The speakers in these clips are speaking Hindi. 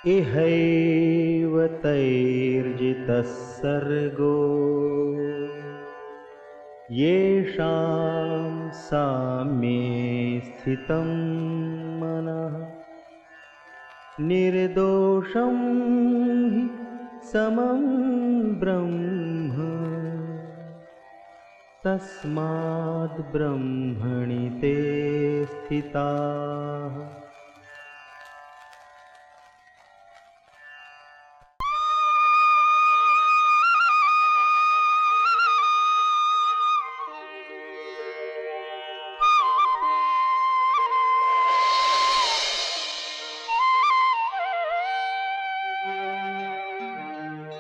इहैव तैर्जितः सर्गो येषां साम्ये स्थितं मनः निर्दोषं हि समं ब्रह्म तस्माद् ब्रह्मणि ते स्थिताः।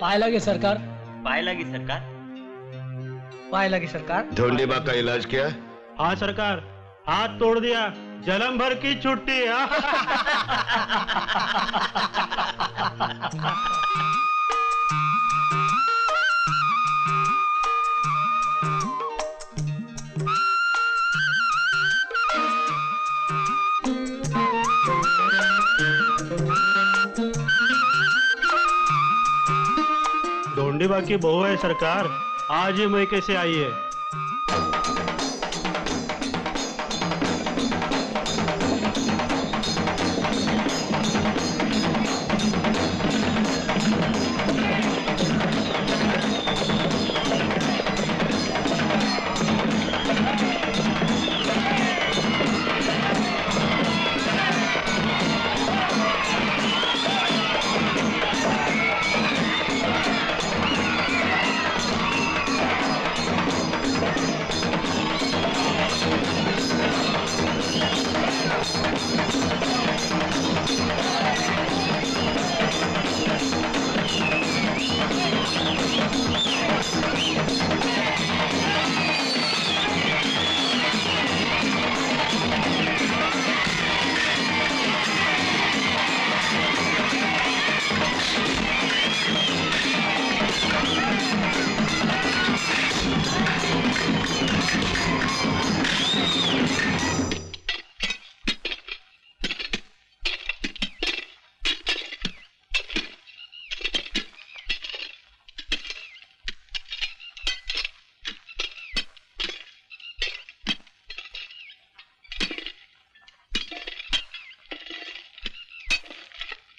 पाय लगे सरकार। पाय लगी सरकार। पाय लगी सरकार। ढोंडीबा का इलाज किया? हाँ सरकार, हाथ तोड़ दिया, जन्म भर की छुट्टी। ढोंडीबा की बहू है सरकार, आज ही मैके से आई है।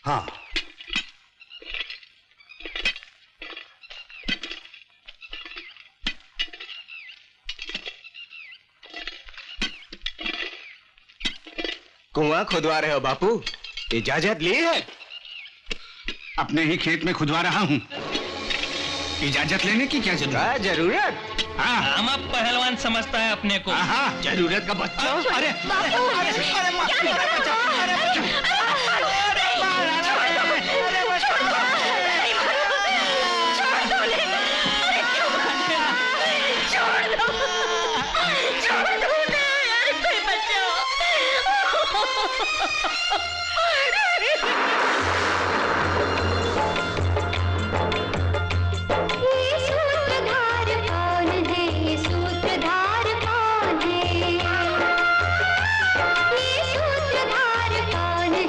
हाँ, कुआं खुदवा रहे हो बापू? इजाजत ली है? अपने ही खेत में खुदवा रहा हूँ, इजाजत लेने की क्या जरूरत? जरूरत? हाँ, हम अब पहलवान समझता है अपने को। हाँ, जरूरत का बच्चा। अरे सूत्रधार कौन है?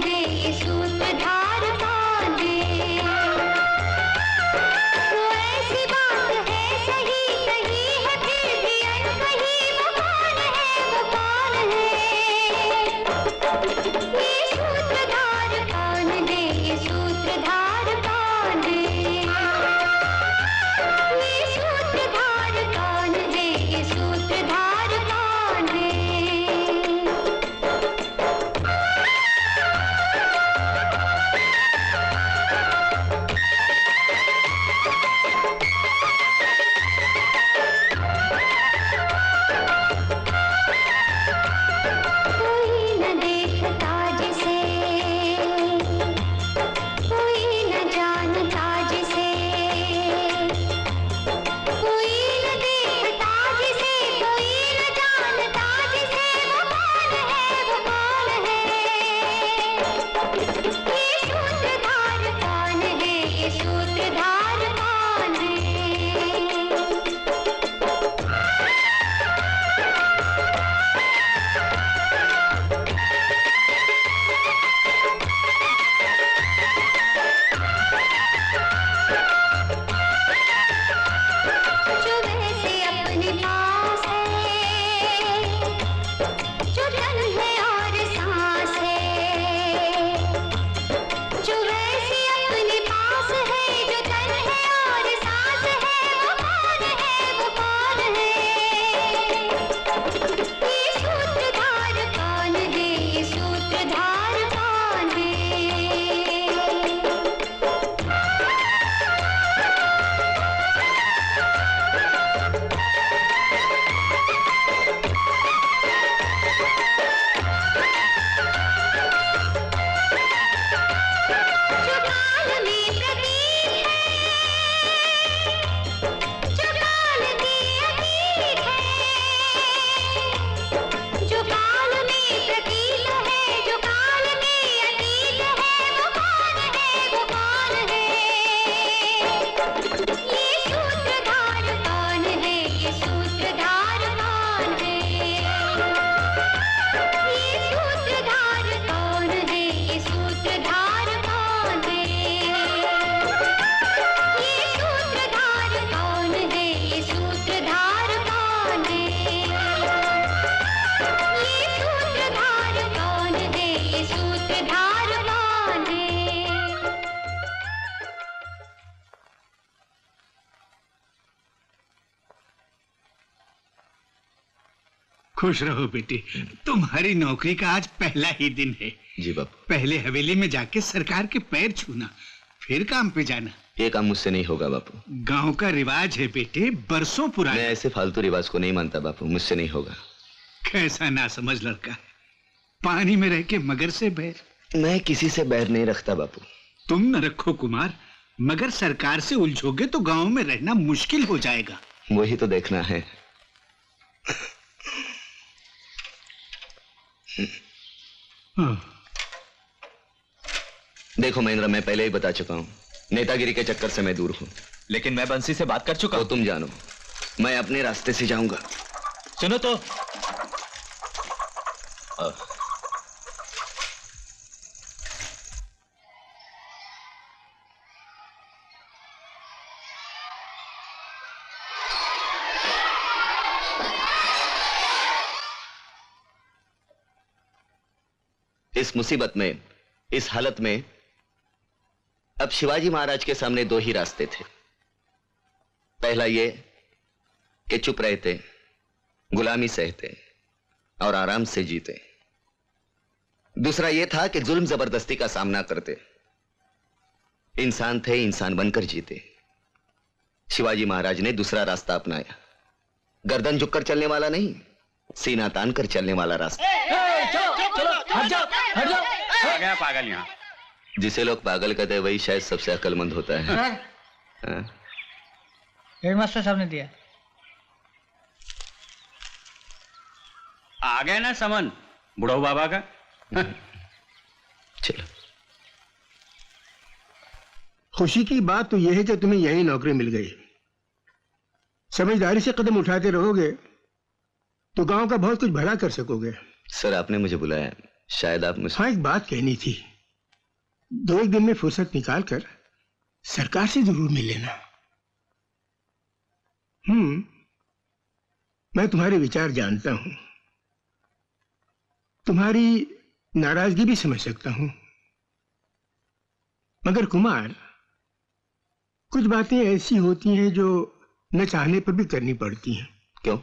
खुश रहो बेटी, तुम्हारी नौकरी का आज पहला ही दिन है। जी बापू। पहले हवेली में जाके सरकार के पैर छूना, फिर काम पे जाना। ये काम मुझसे नहीं होगा बापू। गांव का रिवाज है बेटे, बरसों मैं पुराना। ऐसे फालतू रिवाज को नहीं मानता बापू, मुझसे नहीं होगा। कैसा ना समझ लड़का है, पानी में रह के मगर से बैर। मैं किसी से बैर नहीं रखता बापू। तुम न रखो कुमार, मगर सरकार से उलझोगे तो गांव में रहना मुश्किल हो जाएगा। वही तो देखना है। देखो महेंद्र, मैं पहले ही बता चुका हूं, नेतागिरी के चक्कर से मैं दूर हूं। लेकिन मैं बंसी से बात कर चुका तो हूं। तुम जानो, मैं अपने रास्ते से जाऊंगा। सुनो तो। इस मुसीबत में, इस हालत में अब शिवाजी महाराज के सामने दो ही रास्ते थे। पहला ये कि चुप रहते, गुलामी सहते और आराम से जीते। दूसरा ये था कि जुल्म जबरदस्ती का सामना करते। इंसान थे, इंसान बनकर जीते। शिवाजी महाराज ने दूसरा रास्ता अपनाया, गर्दन झुककर चलने वाला नहीं, सीना तान कर चलने वाला रास्ता। हट जाओ, हट जाओ। आ गया पागल यहाँ। जिसे लोग पागल कहते हैं वही शायद सबसे अक्लमंद होता है। हाँ? हेडमास्टर साहब ने दिया। आ गया ना समन बुढ़ऊ बाबा का। चलो। खुशी की बात तो यह है कि तुम्हें यही नौकरी मिल गई। समझदारी से कदम उठाते रहोगे तो गांव का बहुत कुछ भला कर सकोगे। सर, आपने मुझे बुलाया, शायद आप मुझसे। हाँ, एक बात कहनी थी। 2-1 दिन में फुर्सत निकाल कर सरकार से जरूर मिल लेना। मैं तुम्हारे विचार जानता हूं, तुम्हारी नाराजगी भी समझ सकता हूं, मगर कुमार, कुछ बातें ऐसी होती हैं जो न चाहने पर भी करनी पड़ती हैं। क्यों?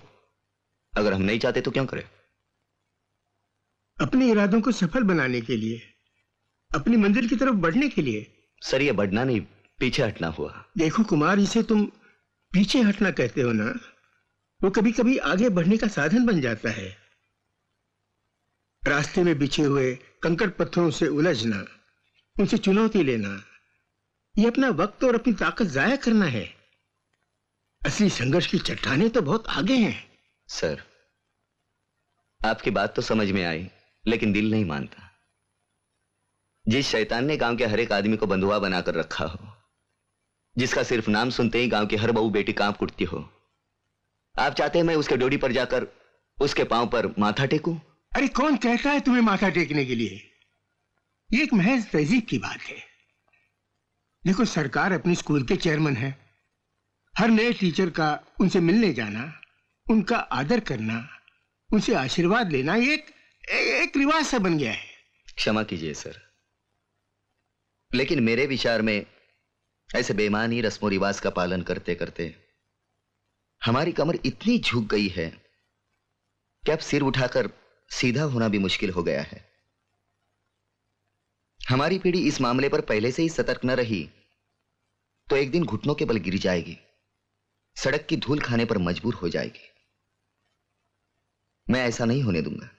अगर हम नहीं चाहते तो क्यों करें? अपने इरादों को सफल बनाने के लिए, अपनी मंजिल की तरफ बढ़ने के लिए। सर, ये बढ़ना नहीं, पीछे हटना हुआ। देखो कुमार, इसे तुम पीछे हटना कहते हो ना, वो कभी कभी आगे बढ़ने का साधन बन जाता है। रास्ते में बिछे हुए कंकड़ पत्थरों से उलझना, उनसे चुनौती लेना, ये अपना वक्त और अपनी ताकत जाया करना है। असली संघर्ष की चट्टानें तो बहुत आगे हैं। सर, आपकी बात तो समझ में आई, लेकिन दिल नहीं मानता। जिस शैतान ने गांव के हर एक आदमी को बंधुआ बनाकर रखा हो, जिसका सिर्फ नाम सुनते ही गांव की हर बहू बेटी कांप उठती हो, आप चाहते हैं मैं उसके ड्योढ़ी पर जाकर उसके पांव पर माथा टेकूं? अरे कौन कहता है तुम्हें माथा टेकने के लिए? ये एक महज तहजीब की बात है। देखो, सरकार अपने स्कूल के चेयरमैन है। हर नए टीचर का उनसे मिलने जाना, उनका आदर करना, उनसे आशीर्वाद लेना एक रिवाज सा बन गया है। क्षमा कीजिए सर, लेकिन मेरे विचार में ऐसे बेईमानी रस्मों रिवाज का पालन करते करते हमारी कमर इतनी झुक गई है कि अब सिर उठाकर सीधा होना भी मुश्किल हो गया है। हमारी पीढ़ी इस मामले पर पहले से ही सतर्क न रही तो एक दिन घुटनों के बल गिर जाएगी, सड़क की धूल खाने पर मजबूर हो जाएगी। मैं ऐसा नहीं होने दूंगा।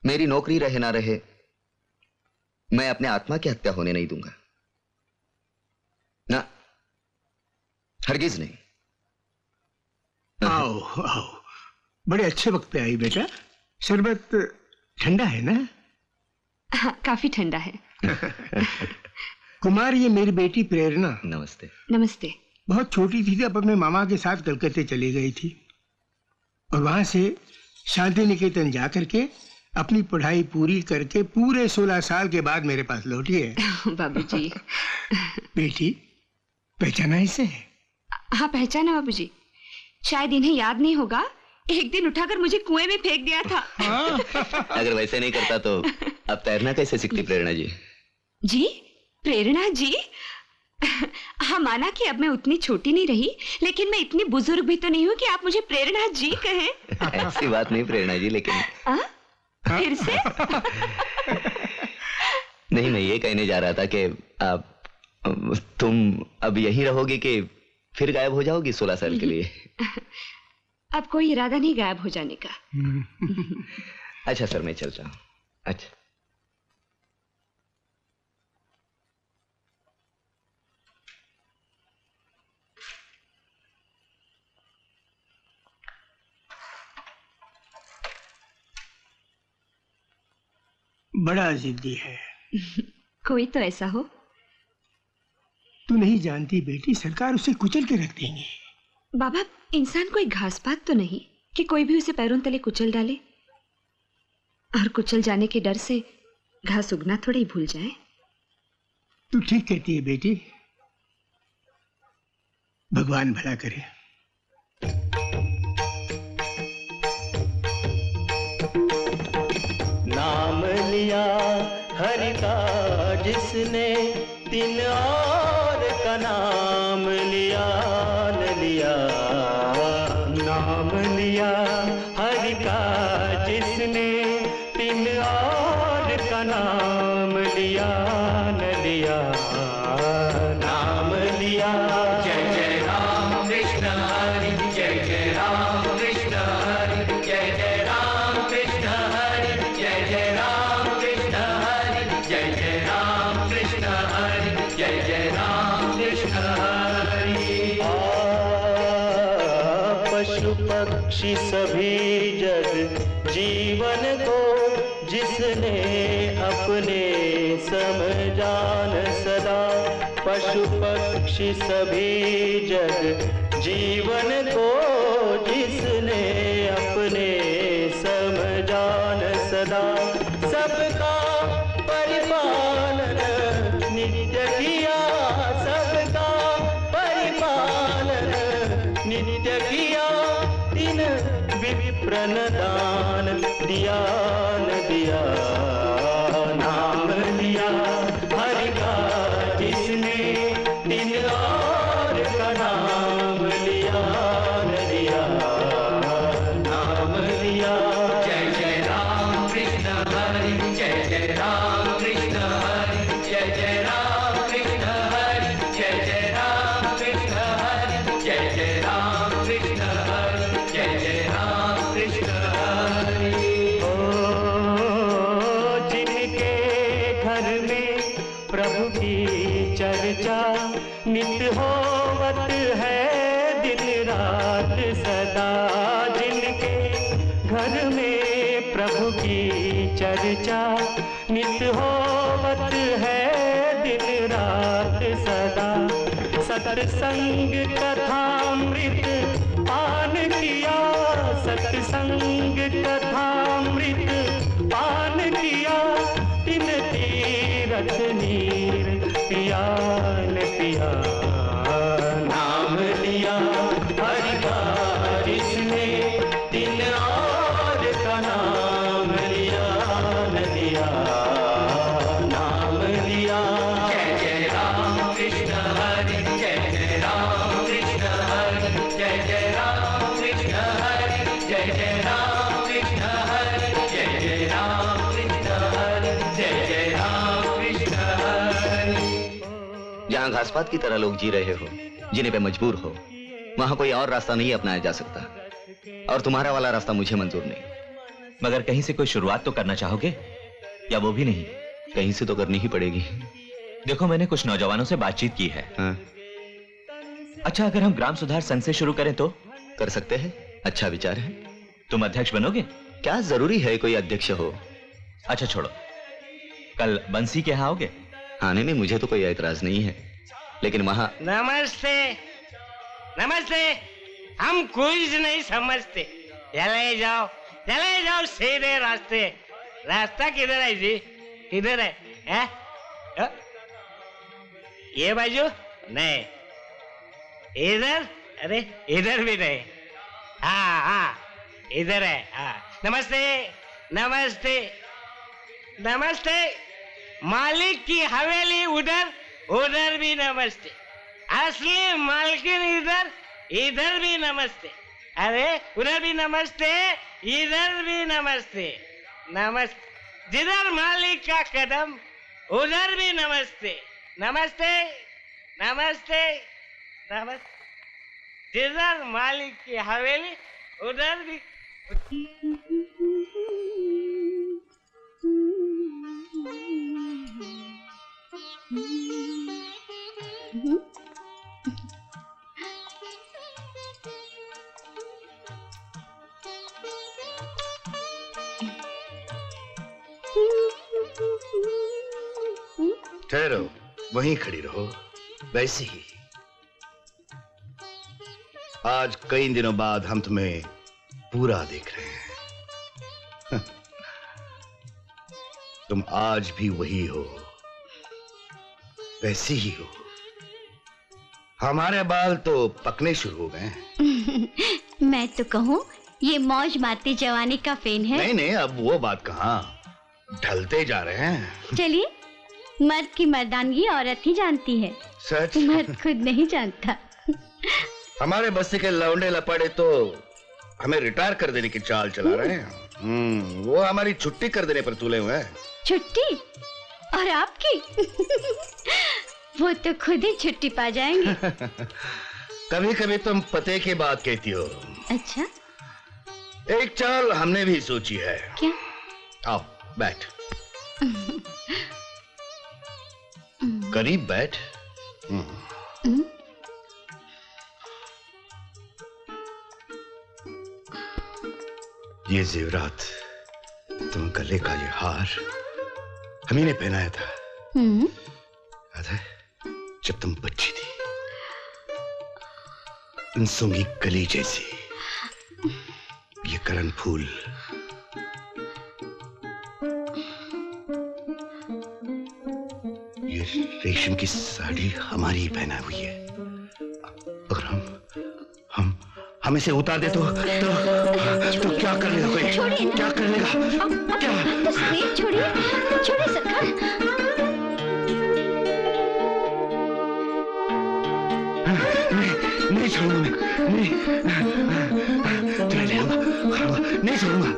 मेरी नौकरी रहे ना रहे, मैं अपने आत्मा की हत्या होने नहीं दूंगा ना, हरगिज नहीं। आओ आओ, बड़े अच्छे वक्त पे आई बेटा। शरबत ठंडा है ना? हाँ, काफी ठंडा है। कुमार, ये मेरी बेटी प्रेरणा। नमस्ते। नमस्ते। बहुत छोटी थी जब अपने मामा के साथ कलकत्ते चली गई थी और वहां से शांति निकेतन जाकर के अपनी पढ़ाई पूरी करके पूरे 16 साल के बाद मेरे पास लौटी है। बाबूजी। बेटी, पहचाना इसे? हाँ, पहचाना बाबूजी। शायद इन्हें याद नहीं होगा, एक दिन उठाकर मुझे कुएं में फेंक दिया था। अगर वैसे नहीं करता तो अब तैरना कैसे सीखती प्रेरणा जी? जी? प्रेरणा जी? हाँ, माना कि अब मैं उतनी छोटी नहीं रही, लेकिन मैं इतनी बुजुर्ग भी तो नहीं हूँ कि आप मुझे प्रेरणा जी कहें। ऐसी बात नहीं प्रेरणा जी, लेकिन फिर से नहीं, मैं ये कहने जा रहा था कि तुम अब यहीं रहोगी कि फिर गायब हो जाओगी 16 साल के लिए? अब कोई इरादा नहीं गायब हो जाने का। अच्छा सर, मैं चलता हूँ। अच्छा, बड़ा जिद्दी है। कोई तो ऐसा हो। तू नहीं जानती बेटी, सरकार उसे कुचल के रख देंगे। बाबा, इंसान कोई घास पात तो नहीं कि कोई भी उसे पैरों तले कुचल डाले, और कुचल जाने के डर से घास उगना थोड़ा ही भूल जाए। तू ठीक कहती है बेटी, भगवान भला करे। नाम लिया हरि का जिसने, दिन और का नाम लिया न लिया। नाम लिया हरि का जिसने, दिन और का नाम लिया न लिया। नाम लिया जय जय राम कृष्ण हरि, जय जय राम कृष्ण हरि, जय जय राम कृष्ण हरि, जय जय राम कृष्ण हरि, जय जय राम कृष्ण हरि, जय जय राम कृष्ण हरि। पशु पक्षी सभी जग जीवन को जिसने अपने समझान सदा। पशु पक्षी सभी जग जीवन को जिसने अपने समझान सदा। सबका परिपालन नित्य किया, सबका परिपालन नित्य किया। दिन विप्रन दान दिया न दिया। नाम लिया हरि का जिसने, दिन और का नाम लिया न लिया। नाम लिया जय जय राम कृष्ण हरि, जय जय राम कृष्ण हरि, जय जय राम कृष्ण हरि, जय जय राम कृष्ण हरि, जय जय राम कृष्ण हरि, जय जय राम कृष्ण हरि। जिनके घर में प्रभु की चर्चा नित होवत है दिन रात सदा। जिनके घर में प्रभु की चर्चा नित होवत है दिन रात सदा। सत्संग कथामृत पान किया, सत्संग कथामृत पान किया। तीन तीरथ नीर पिया न पिया। नाम लिया हरि का जिसने, दिन और का नाम लिया न लिया। नाम लिया जय जय राम कृष्ण हरि, जय जय राम कृष्ण हरि, जय जय राम कृष्ण हरि, जय जय राम कृष्ण हरि, जय जय राम कृष्ण हरि, जय जय राम कृष्ण हरि। जहाँ घासपात की तरह लोग जी रहे हो, जीने पे मजबूर हो, वहां कोई और रास्ता नहीं अपनाया जा सकता। और तुम्हारा वाला रास्ता मुझे मंजूर नहीं। मगर कहीं से कोई शुरुआत तो करना चाहोगे, या वो भी नहीं? कहीं से तो करनी ही पड़ेगी। देखो, मैंने कुछ नौजवानों से बातचीत की है। हाँ। अच्छा, अगर हम ग्राम सुधार संघ से शुरू करें तो? कर सकते हैं, अच्छा विचार है। तुम अध्यक्ष बनोगे? क्या जरूरी है कोई अध्यक्ष हो? अच्छा छोड़ो, कल बंसी के यहाँ आओगे? आने में मुझे तो कोई ऐतराज नहीं है, लेकिन वहां। नमस्ते नमस्ते, हम कुछ नहीं समझते। चले जाओ सीधे रास्ते। रास्ता किधर है जी? किधर है? ये बाजू नहीं, इधर? अरे इधर भी नहीं। हाँ इधर है। हाँ, नमस्ते नमस्ते नमस्ते। मालिक की हवेली उधर, उधर भी नमस्ते। असली मालकिन इधर, इधर भी नमस्ते। अरे उधर भी नमस्ते, इधर भी नमस्ते। नमस्ते। जिधर मालिक का कदम उधर भी नमस्ते। नमस्ते नमस्ते नमस्ते। जिधर मालिक की हवेली उधर भी। ठहरो, वहीं खड़ी रहो, वैसे ही। आज कई दिनों बाद हम तुम्हें पूरा देख रहे हैं। तुम आज भी वही हो, वैसी ही हो। हमारे बाल तो पकने शुरू हो गए। मैं तो कहूँ ये मौज मारती जवानी का फेन है। नहीं नहीं, अब वो बात कहाँ, ढलते जा रहे हैं। चलिए, मर्द की मर्दानगी औरत ही जानती है, सच? मर्द खुद नहीं जानता। हमारे बस्ती के लौंडे लपाड़े तो हमें रिटायर कर देने की चाल चला रहे हैं। वो हमारी छुट्टी कर देने पर तुले हुए हैं। छुट्टी? और आपकी? वो तो खुद ही छुट्टी पा जाएंगे। कभी कभी तुम पते की बात कहती हो। अच्छा, एक चाल हमने भी सोची है। क्या? आओ बैठ, करीब बैठ। ये जेवरात, तुम गले का ये हार हम ही ने पहनाया था। याद है जब तुम बच्ची थी, इंसों की कली जैसी। ये करण फूल ये रेशम की साड़ी हमारी ही पहना हुई है। अगर हम इसे उतार दे तो क्या कर लेगा कोई? क्या कर लेगा? क्या? छोड़िए, छोड़िए सरकार। नहीं छोड़ूंगा मैं, नहीं, तुम्हें ले आऊंगा, नहीं छोड़ूंगा।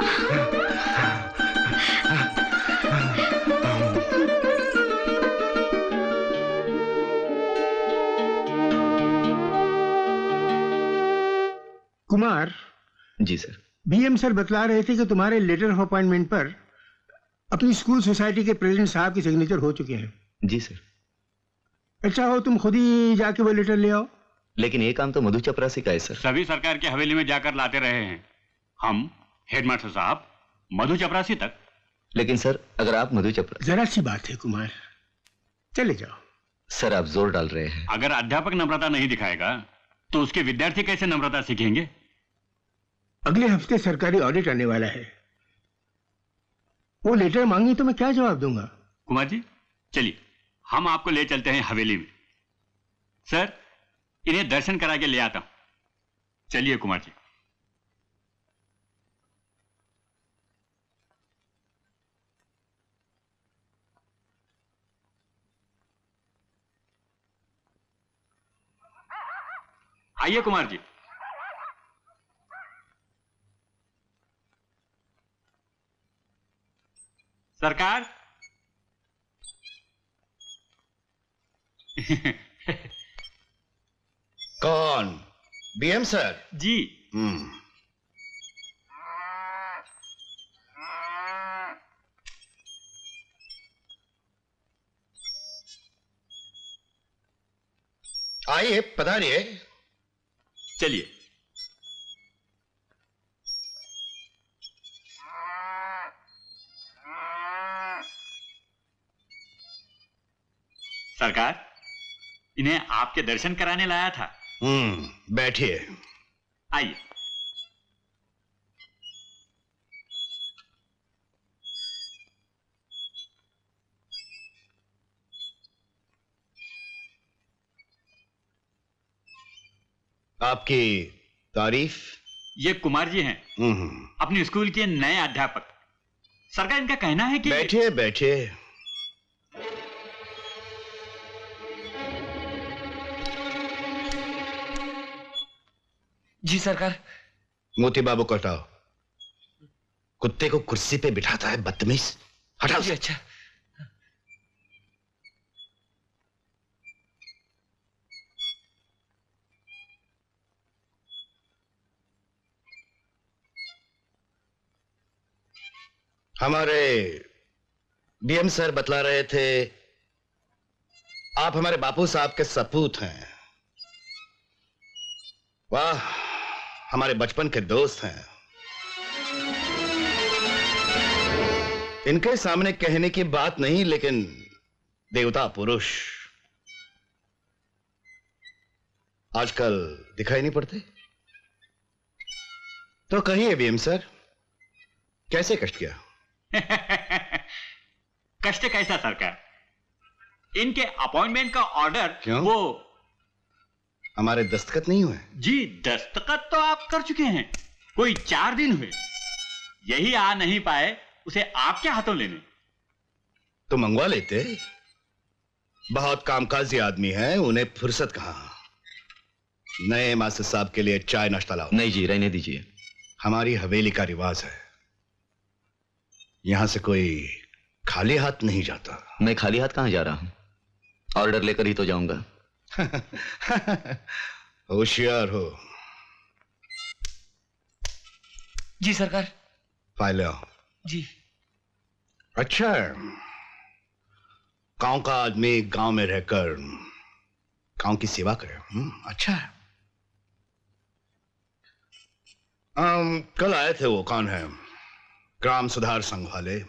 Kumar ji sir. BM sir बतला रहे थे कि तुम्हारे लेटर ऑफ अपॉइंटमेंट पर अपनी स्कूल सोसाइटी के प्रेसिडेंट साहब की सिग्नेचर हो चुके हैं। जी सर। अच्छा हो तुम खुद ही जाके वो लेटर ले आओ। लेकिन ये काम तो मधु चपरासी का है सर। सभी सरकार की हवेली में जाकर लाते रहे हैं हम, हेडमास्टर साहब, मधु चपरासी तक। लेकिन सर अगर आप मधु चपरासी। जरा सी बात है कुमार, चले जाओ। सर आप जोर डाल रहे हैं। अगर अध्यापक नम्रता नहीं दिखाएगा तो उसके विद्यार्थी कैसे नम्रता सीखेंगे? अगले हफ्ते सरकारी ऑडिट आने वाला है। वो लेटर मांगी तो मैं क्या जवाब दूंगा? कुमार जी चलिए, हम आपको ले चलते हैं हवेली में। सर इन्हें दर्शन करा के ले आता हूं। चलिए कुमार जी। आइए कुमार जी। सरकार कौन? BM sir? जी। आइए पधारिए। चलिए। सरकार इन्हें आपके दर्शन कराने लाया था। बैठिए। आइए। आपकी तारीफ? ये कुमार जी हैं, अपने स्कूल के नए अध्यापक। सरकार इनका कहना है कि। बैठिए बैठिए। जी सरकार। मोती बाबू को हटाओ। कुत्ते को कुर्सी पे बिठाता है बदतमीज। हटाओ। जी अच्छा। हमारे डीएम सर बतला रहे थे आप हमारे बापू साहब के सपूत हैं। वाह, हमारे बचपन के दोस्त हैं। इनके सामने कहने की बात नहीं, लेकिन देवता पुरुष आजकल दिखाई नहीं पड़ते। तो कहिए बीएम सर, कैसे कष्ट किया? कष्ट कैसा सरकार? इनके अपॉइंटमेंट का ऑर्डर क्यों? वो हमारे दस्तखत नहीं हुए? जी दस्तखत तो आप कर चुके हैं, कोई 4 दिन हुए, यही आ नहीं पाए उसे आपके हाथों लेने। तो मंगवा लेते। बहुत कामकाजी आदमी है, उन्हें फुर्सत कहां। नए मास्टर साहब के लिए चाय नाश्ता लाओ। नहीं जी, रहने दीजिए। हमारी हवेली का रिवाज है, यहां से कोई खाली हाथ नहीं जाता। मैं खाली हाथ कहां जा रहा हूं, ऑर्डर लेकर ही तो जाऊंगा। होशियार हो। जी सरकार। फाइल आओ। जी। अच्छा, गांव का आदमी गांव में रहकर गांव की सेवा करे, अच्छा है। कल आए थे, वो कौन है, ग्राम सुधार संघ वाले,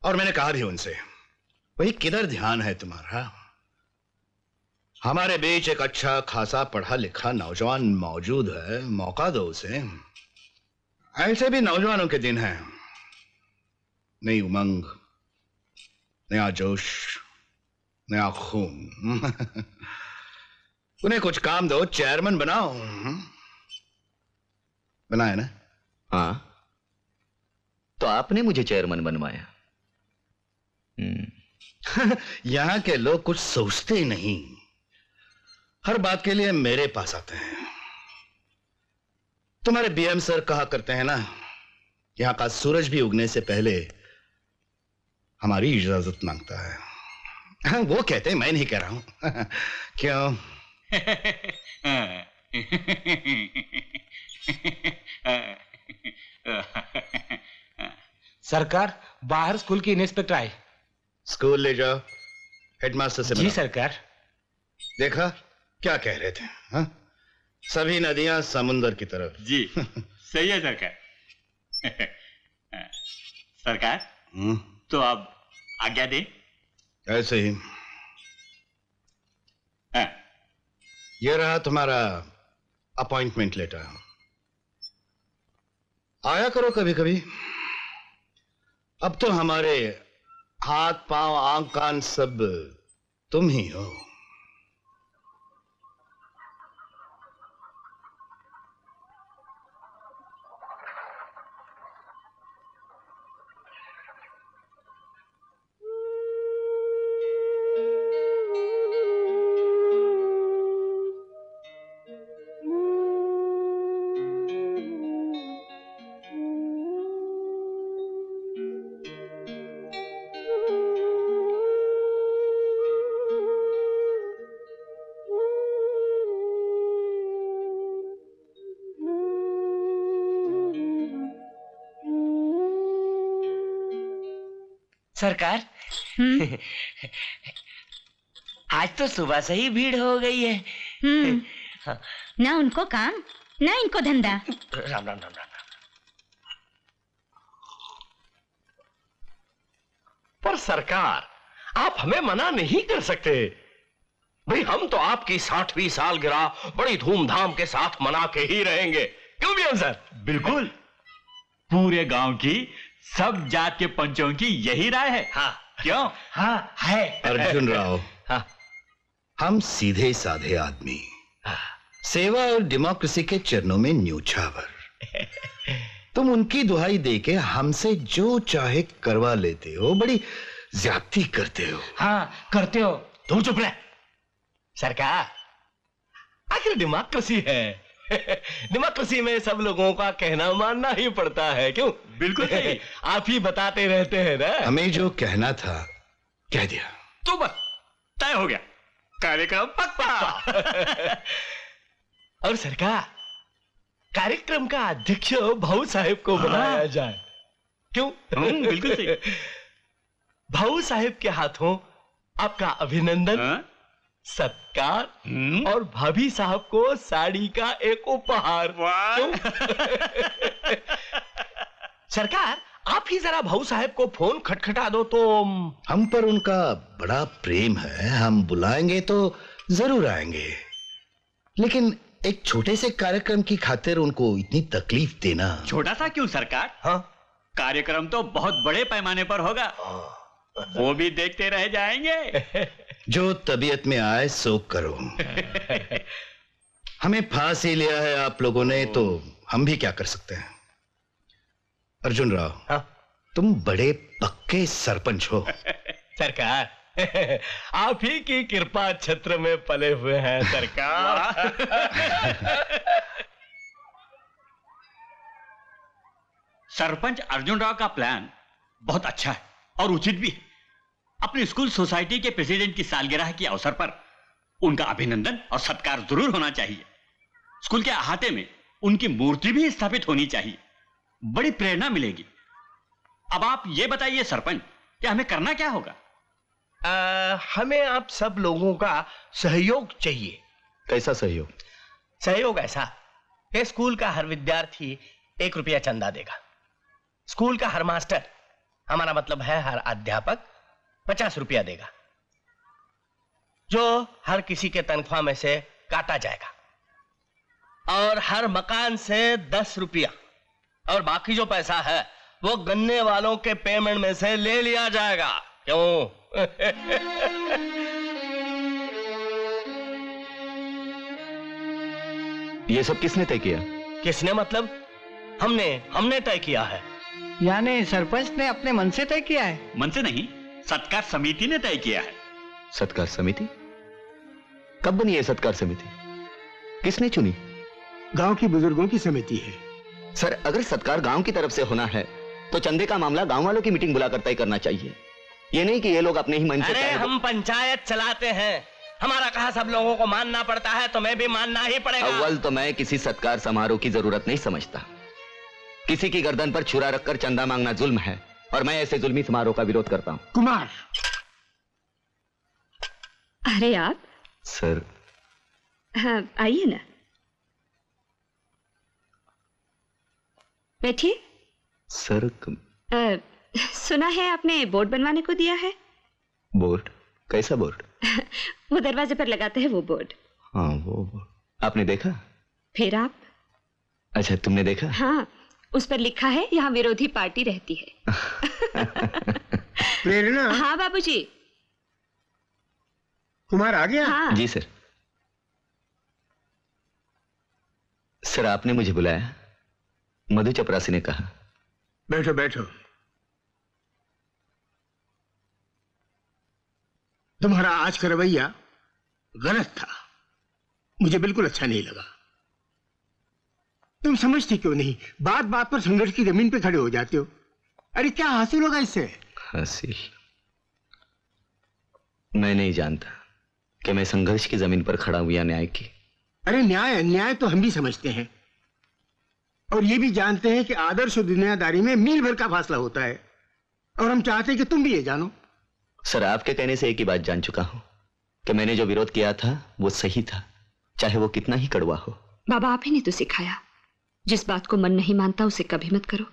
और मैंने कहा भी उनसे, वही किधर ध्यान है तुम्हारा? हमारे बीच एक अच्छा खासा पढ़ा लिखा नौजवान मौजूद है, मौका दो उसे। ऐसे भी नौजवानों के दिन हैं, नई उमंग, नया जोश, नया खून। उन्हें कुछ काम दो, चेयरमैन बनाओ। बनाए ना? हाँ, तो आपने मुझे चेयरमैन बनवाया। यहां के लोग कुछ सोचते ही नहीं, हर बात के लिए मेरे पास आते हैं। तुम्हारे बीएम सर कहा करते हैं ना, यहां का सूरज भी उगने से पहले हमारी इजाजत मांगता है। वो कहते हैं, मैं नहीं कह रहा हूं। क्यों? सरकार, बाहर स्कूल की इंस्पेक्टर आए। स्कूल ले जाओ, हेडमास्टर से जी सरकार। देखा क्या कह रहे थे? हा? सभी नदियां समुंदर की तरफ। जी सही है सरकार। सरकार, तो अब आज्ञा दें। ऐसे ही। यह रहा तुम्हारा अपॉइंटमेंट लेटर। आया करो कभी कभी। अब तो हमारे हाथ पांव आंख कान सब तुम ही हो। सरकार, आज तो सुबह से ही भीड़ हो गई है। ना उनको काम, ना इनको धंधा। राम राम राम राम। पर सरकार, आप हमें मना नहीं कर सकते। भाई, हम तो आपकी 60वीं सालगिरह बड़ी धूमधाम के साथ मना के ही रहेंगे। क्यों भी सर? बिल्कुल, पूरे गांव की सब जात के पंचों की यही राय है। हाँ। क्यों? हाँ है। अर्जुन राव, हाँ। हम सीधे साधे आदमी, सेवा और डेमोक्रेसी के चरणों में न्यूछावर। तुम उनकी दुहाई देके हमसे जो चाहे करवा लेते हो, बड़ी ज्यादती करते हो। हाँ करते हो। तुम चुप रहे। सरकार, आखिर डेमोक्रेसी है, डेमोक्रेसी में सब लोगों का कहना मानना ही पड़ता है, क्यों? बिल्कुल सही। आप ही बताते रहते हैं ना। हमें जो कहना था कह दिया। तो बस तय हो गया, कार्यक्रम पक्का। और सरकार, कार्यक्रम का अध्यक्ष भाऊ साहेब को बनाया जाए, क्यों? बिल्कुल सही। भाऊ साहेब के हाथों आपका अभिनंदन, सत्कार और भाभी साहब को साड़ी का एक उपहार। सरकार, आप ही जरा भाऊ साहब को फोन खटखटा दो तो। हम पर उनका बड़ा प्रेम है, हम बुलाएंगे तो जरूर आएंगे, लेकिन एक छोटे से कार्यक्रम की खातिर उनको इतनी तकलीफ देना। छोटा सा क्यों सरकार? हाँ, कार्यक्रम तो बहुत बड़े पैमाने पर होगा, वो भी देखते रह जाएंगे। जो तबीयत में आए सो करो। हमें फांस ही लिया है आप लोगों ने, तो हम भी क्या कर सकते हैं। अर्जुन राव, हाँ? तुम बड़े पक्के सरपंच हो। सरकार, आप ही की कृपा छत्र में पले हुए हैं सरकार। सरपंच अर्जुन राव का प्लान बहुत अच्छा है और उचित भी है। अपनी स्कूल सोसाइटी के प्रेसिडेंट की सालगिरह के अवसर पर उनका अभिनंदन और सत्कार जरूर होना चाहिए। स्कूल के अहाते में उनकी मूर्ति भी स्थापित होनी चाहिए, बड़ी प्रेरणा मिलेगी। अब आप ये बताइए सरपंच, कि हमें करना क्या होगा? हमें आप सब लोगों का सहयोग चाहिए। कैसा सहयोग? सहयोग ऐसा कि स्कूल का हर विद्यार्थी 1 रुपया चंदा देगा। स्कूल का हर मास्टर, हमारा मतलब है हर अध्यापक, 50 रुपया देगा, जो हर किसी के तनख्वाह में से काटा जाएगा। और हर मकान से 10 रुपया, और बाकी जो पैसा है वो गन्ने वालों के पेमेंट में से ले लिया जाएगा। क्यों? ये सब किसने तय किया? किसने मतलब? हमने तय किया है। यानी सरपंच ने अपने मन से तय किया है? मन से नहीं, सत्कार समिति ने तय किया है। सत्कार समिति? कब बनी है सत्कार समिति? किसने चुनी? गांव के बुजुर्गों की समिति है। सर, अगर सत्कार गांव की तरफ से होना है तो चंदे का मामला गांव वालों की मीटिंग बुलाकर तय करना चाहिए। ये नहीं कि ये लोग अपने ही मन से। अरे हम पंचायत चलाते हैं, हमारा कहा सब लोगों को मानना पड़ता है, तो मैं भी मानना ही पड़ेगा। अव्वल तो मैं किसी सत्कार समारोह की जरूरत नहीं समझता। किसी की गर्दन पर छुरा रखकर चंदा मांगना जुल्म है, और मैं ऐसे जुल्मी समारोह का विरोध करता हूं। कुमार। अरे आप। सर। हाँ, आइए ना, बैठिए। सर सुना है आपने बोर्ड बनवाने को दिया है। बोर्ड? कैसा बोर्ड? वो दरवाजे पर लगाते हैं वो बोर्ड। हाँ, वो बोर्ड आपने देखा? फिर आप? अच्छा, तुमने देखा? हाँ, उस पर लिखा है यहाँ विरोधी पार्टी रहती है। प्रेरणा। हाँ बाबूजी। कुमार आ गया? हाँ। जी सर। सर, आपने मुझे बुलाया? मधु चपरासी ने कहा। बैठो बैठो। तुम्हारा आज का रवैया गलत था, मुझे बिल्कुल अच्छा नहीं लगा। तुम समझते क्यों नहीं? बात बात पर संघर्ष की जमीन पे खड़े हो जाते हो। अरे क्या हासिल होगा इससे? हासिल? मैं नहीं जानता कि मैं संघर्ष की जमीन पर खड़ा हूं या न्याय की। अरे न्याय तो हम भी समझते हैं, और ये भी जानते हैं कि आदर्श और दुनियादारी में मील भर का फासला होता है, और हम चाहते हैं कि तुम भी ये जानो। सर, आपके कहने से एक ही बात जान चुका हूं कि मैंने जो विरोध किया था वो सही था, चाहे वो कितना ही कड़वा हो। बाबा, आप ही ने तो सिखाया, जिस बात को मन नहीं मानता उसे कभी मत करो।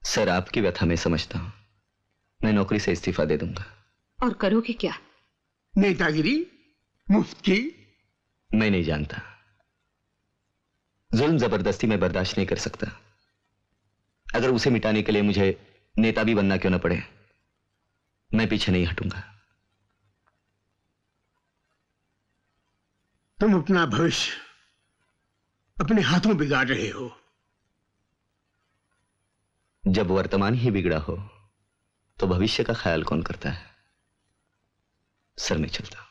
सर, आपकी व्यथा मैं समझता हूं। मैं नौकरी से इस्तीफा दे दूंगा। और करोगे क्या? नेतागिरी? मुफ्त की? मैं नहीं जानता। जुल्म जबरदस्ती में बर्दाश्त नहीं कर सकता। अगर उसे मिटाने के लिए मुझे नेता भी बनना क्यों न पड़े, मैं पीछे नहीं हटूंगा। तुम अपना भविष्य अपने हाथों बिगाड़ रहे हो। जब वर्तमान ही बिगड़ा हो तो भविष्य का ख्याल कौन करता है? सर, मैं चलता हूं।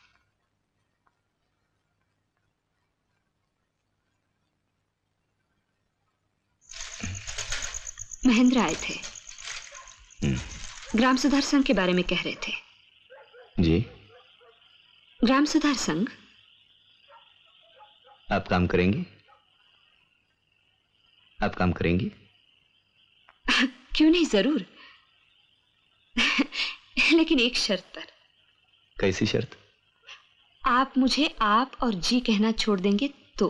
महेंद्र आए थे, ग्राम सुधार संघ के बारे में कह रहे थे। जी, ग्राम सुधार संघ। आप काम करेंगी? आप काम करेंगी? क्यों नहीं, जरूर। लेकिन एक शर्त पर। कैसी शर्त? आप मुझे आप और जी कहना छोड़ देंगे तो।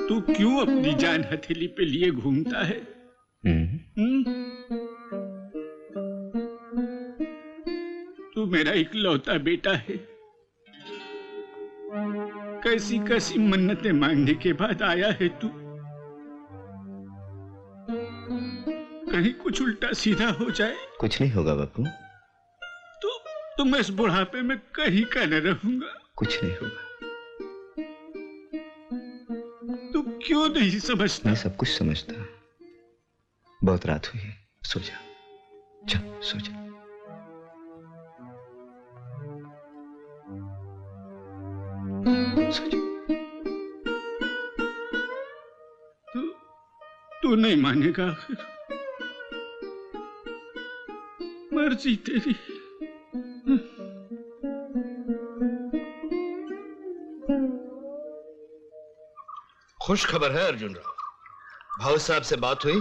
तू क्यों अपनी जान हथेली पे लिए घूमता है? तू मेरा इकलौता बेटा है। कैसी कैसी मन्नतें मांगने के बाद आया है तू। कहीं कुछ उल्टा सीधा हो जाए कुछ नहीं होगा बापू। तो मैं इस बुढ़ापे में कहीं का न रहूंगा। कुछ नहीं होगा। तू क्यों नहीं समझता? मैं सब कुछ समझता। बहुत रात हुई है, सो जा। जा, सो जा। सो जा। तू नहीं मानेगा आखिर। मर्जी तेरी। खुश खबर है अर्जुन राव, भाऊ साहब से बात हुई,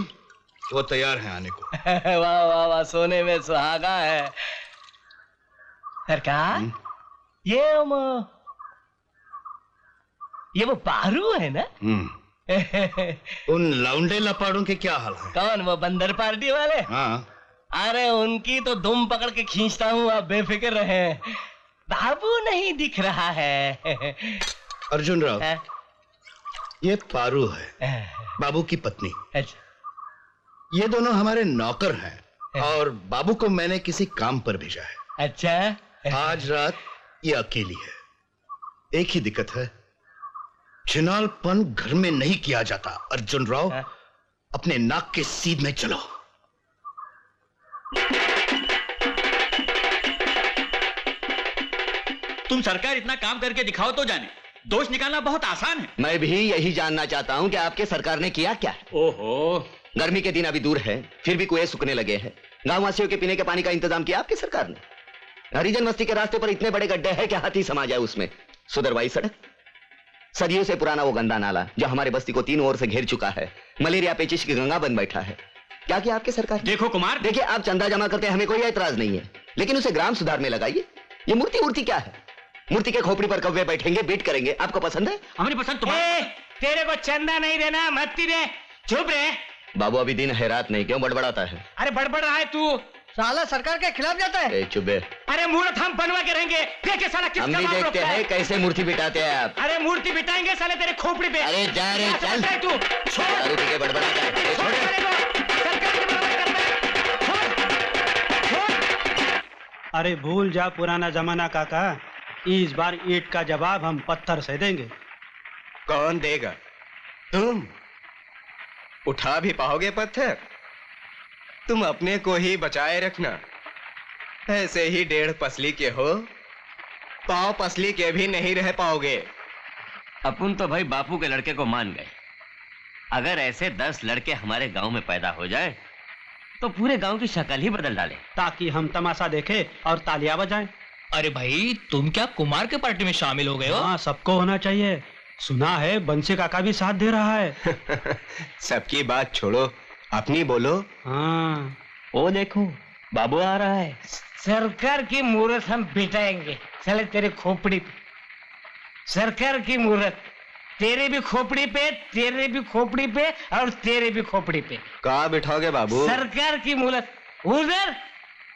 वो तैयार हैं आने को। वाह वाह वाह, सोने में सुहागा है। सरकार, ये वो पारू है ना? उन लौंडे लपाड़ों के क्या हाल है? कौन, वो बंदर पार्टी वाले? हाँ। अरे उनकी तो दुम पकड़ के खींचता हूँ, आप बेफिक्र रहे। बाबू नहीं दिख रहा है। अर्जुन राव, ये पारू है, बाबू की पत्नी। अच्छा। ये दोनों हमारे नौकर हैं और बाबू को मैंने किसी काम पर भेजा है। अच्छा। आज रात ये अकेली है। एक ही दिक्कत है, छिनालपन घर में नहीं किया जाता। अर्जुन राव, अपने नाक के सीध में चलो। तुम सरकार इतना काम करके दिखाओ तो जाने, दोष निकालना बहुत आसान है। मैं भी यही जानना चाहता हूं कि आपके सरकार ने किया क्या। ओहो, गर्मी के दिन अभी दूर है, फिर भी कुएं सूखने लगे हैं। गांव वासियों के पीने के पानी का इंतजाम किया आपकी सरकार ने। हरिजन बस्ती के रास्ते पर इतने बड़े गड्ढे हैं कि हाथी समा जाए उसमें। सुधरवाई सड़क, सदियों से पुराना वो गंदा नाला जो हमारे बस्ती को तीनों ओर से घेर चुका है, मलेरिया पेचिश की गंगा बन बैठा है। क्या किया आपकी सरकार? देखो कुमार, देखिए, आप चंदा जमा करते हैं, हमें कोई ऐतराज नहीं है, लेकिन उसे ग्राम सुधार में लगाइए। ये मूर्ति क्या है? मूर्ति के खोपड़ी पर कौवे बैठेंगे, बीट करेंगे। आपको पसंद है? हमें पसंद। तुम्हारे तेरे को चंदा नहीं देना, मत्ती दे। चुप रहे बाबू, अभी दिन है रात नहीं, क्यों बड़बड़ाता है? अरे बड़बड़ रहा है तू, साला सरकार के खिलाफ जाता है। चुप है। अरे मूर्त हम बनवा के रहेंगे। देखे साला किसका हम भी बाप देखते रोकता है। हैं कैसे मूर्ति बिठाते हैं आप। अरे मूर्ति बिठाएंगे साले तेरे खोपड़ी पे। अरे जा रे, चल। तू दारू पी के बड़बड़ाता है। अरे भूल जा पुराना जमाना काका, इस बार ईंट का जवाब हम पत्थर से देंगे। कौन देगा? तुम उठा भी पाओगे पत्थर? तुम अपने को ही बचाए रखना। ऐसे ही 1.5 पसली के हो, पाव पसली के भी नहीं रह पाओगे। अपन तो भाई बापू के लड़के को मान गए। अगर ऐसे 10 लड़के हमारे गांव में पैदा हो जाए तो पूरे गांव की शक्ल ही बदल डाले, ताकि हम तमाशा देखें और तालियां बजाएं। अरे भाई, तुम क्या कुमार के पार्टी में शामिल हो गए हो? हाँ, सबको होना चाहिए। सुना है बंसी काका भी साथ दे रहा है। सबकी बात छोड़ो, अपनी बोलो। हाँ, वो देखो बाबू आ रहा है। सरकार की मूर्त हम बिठाएंगे साले तेरे खोपड़ी पे। सरकार की मूर्त तेरे भी खोपड़ी पे, तेरे भी खोपड़ी पे और तेरे भी खोपड़ी पे। कहाँ बिठाओगे बाबू? सरकार की मूर्त उधर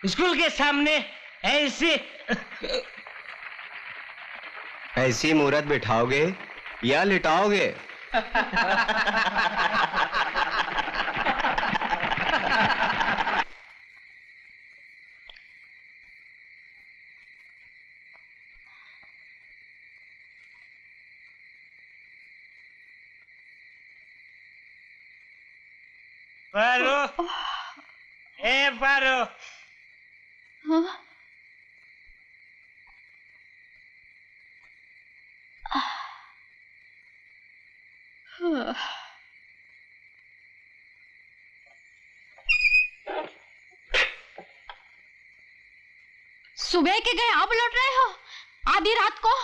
स्कूल के सामने ऐसी मूर्त बिठाओगे या लिटाओगे? पारो, ए पारो। हाँ? सुबह के गए आप लौट रहे हो आधी रात को?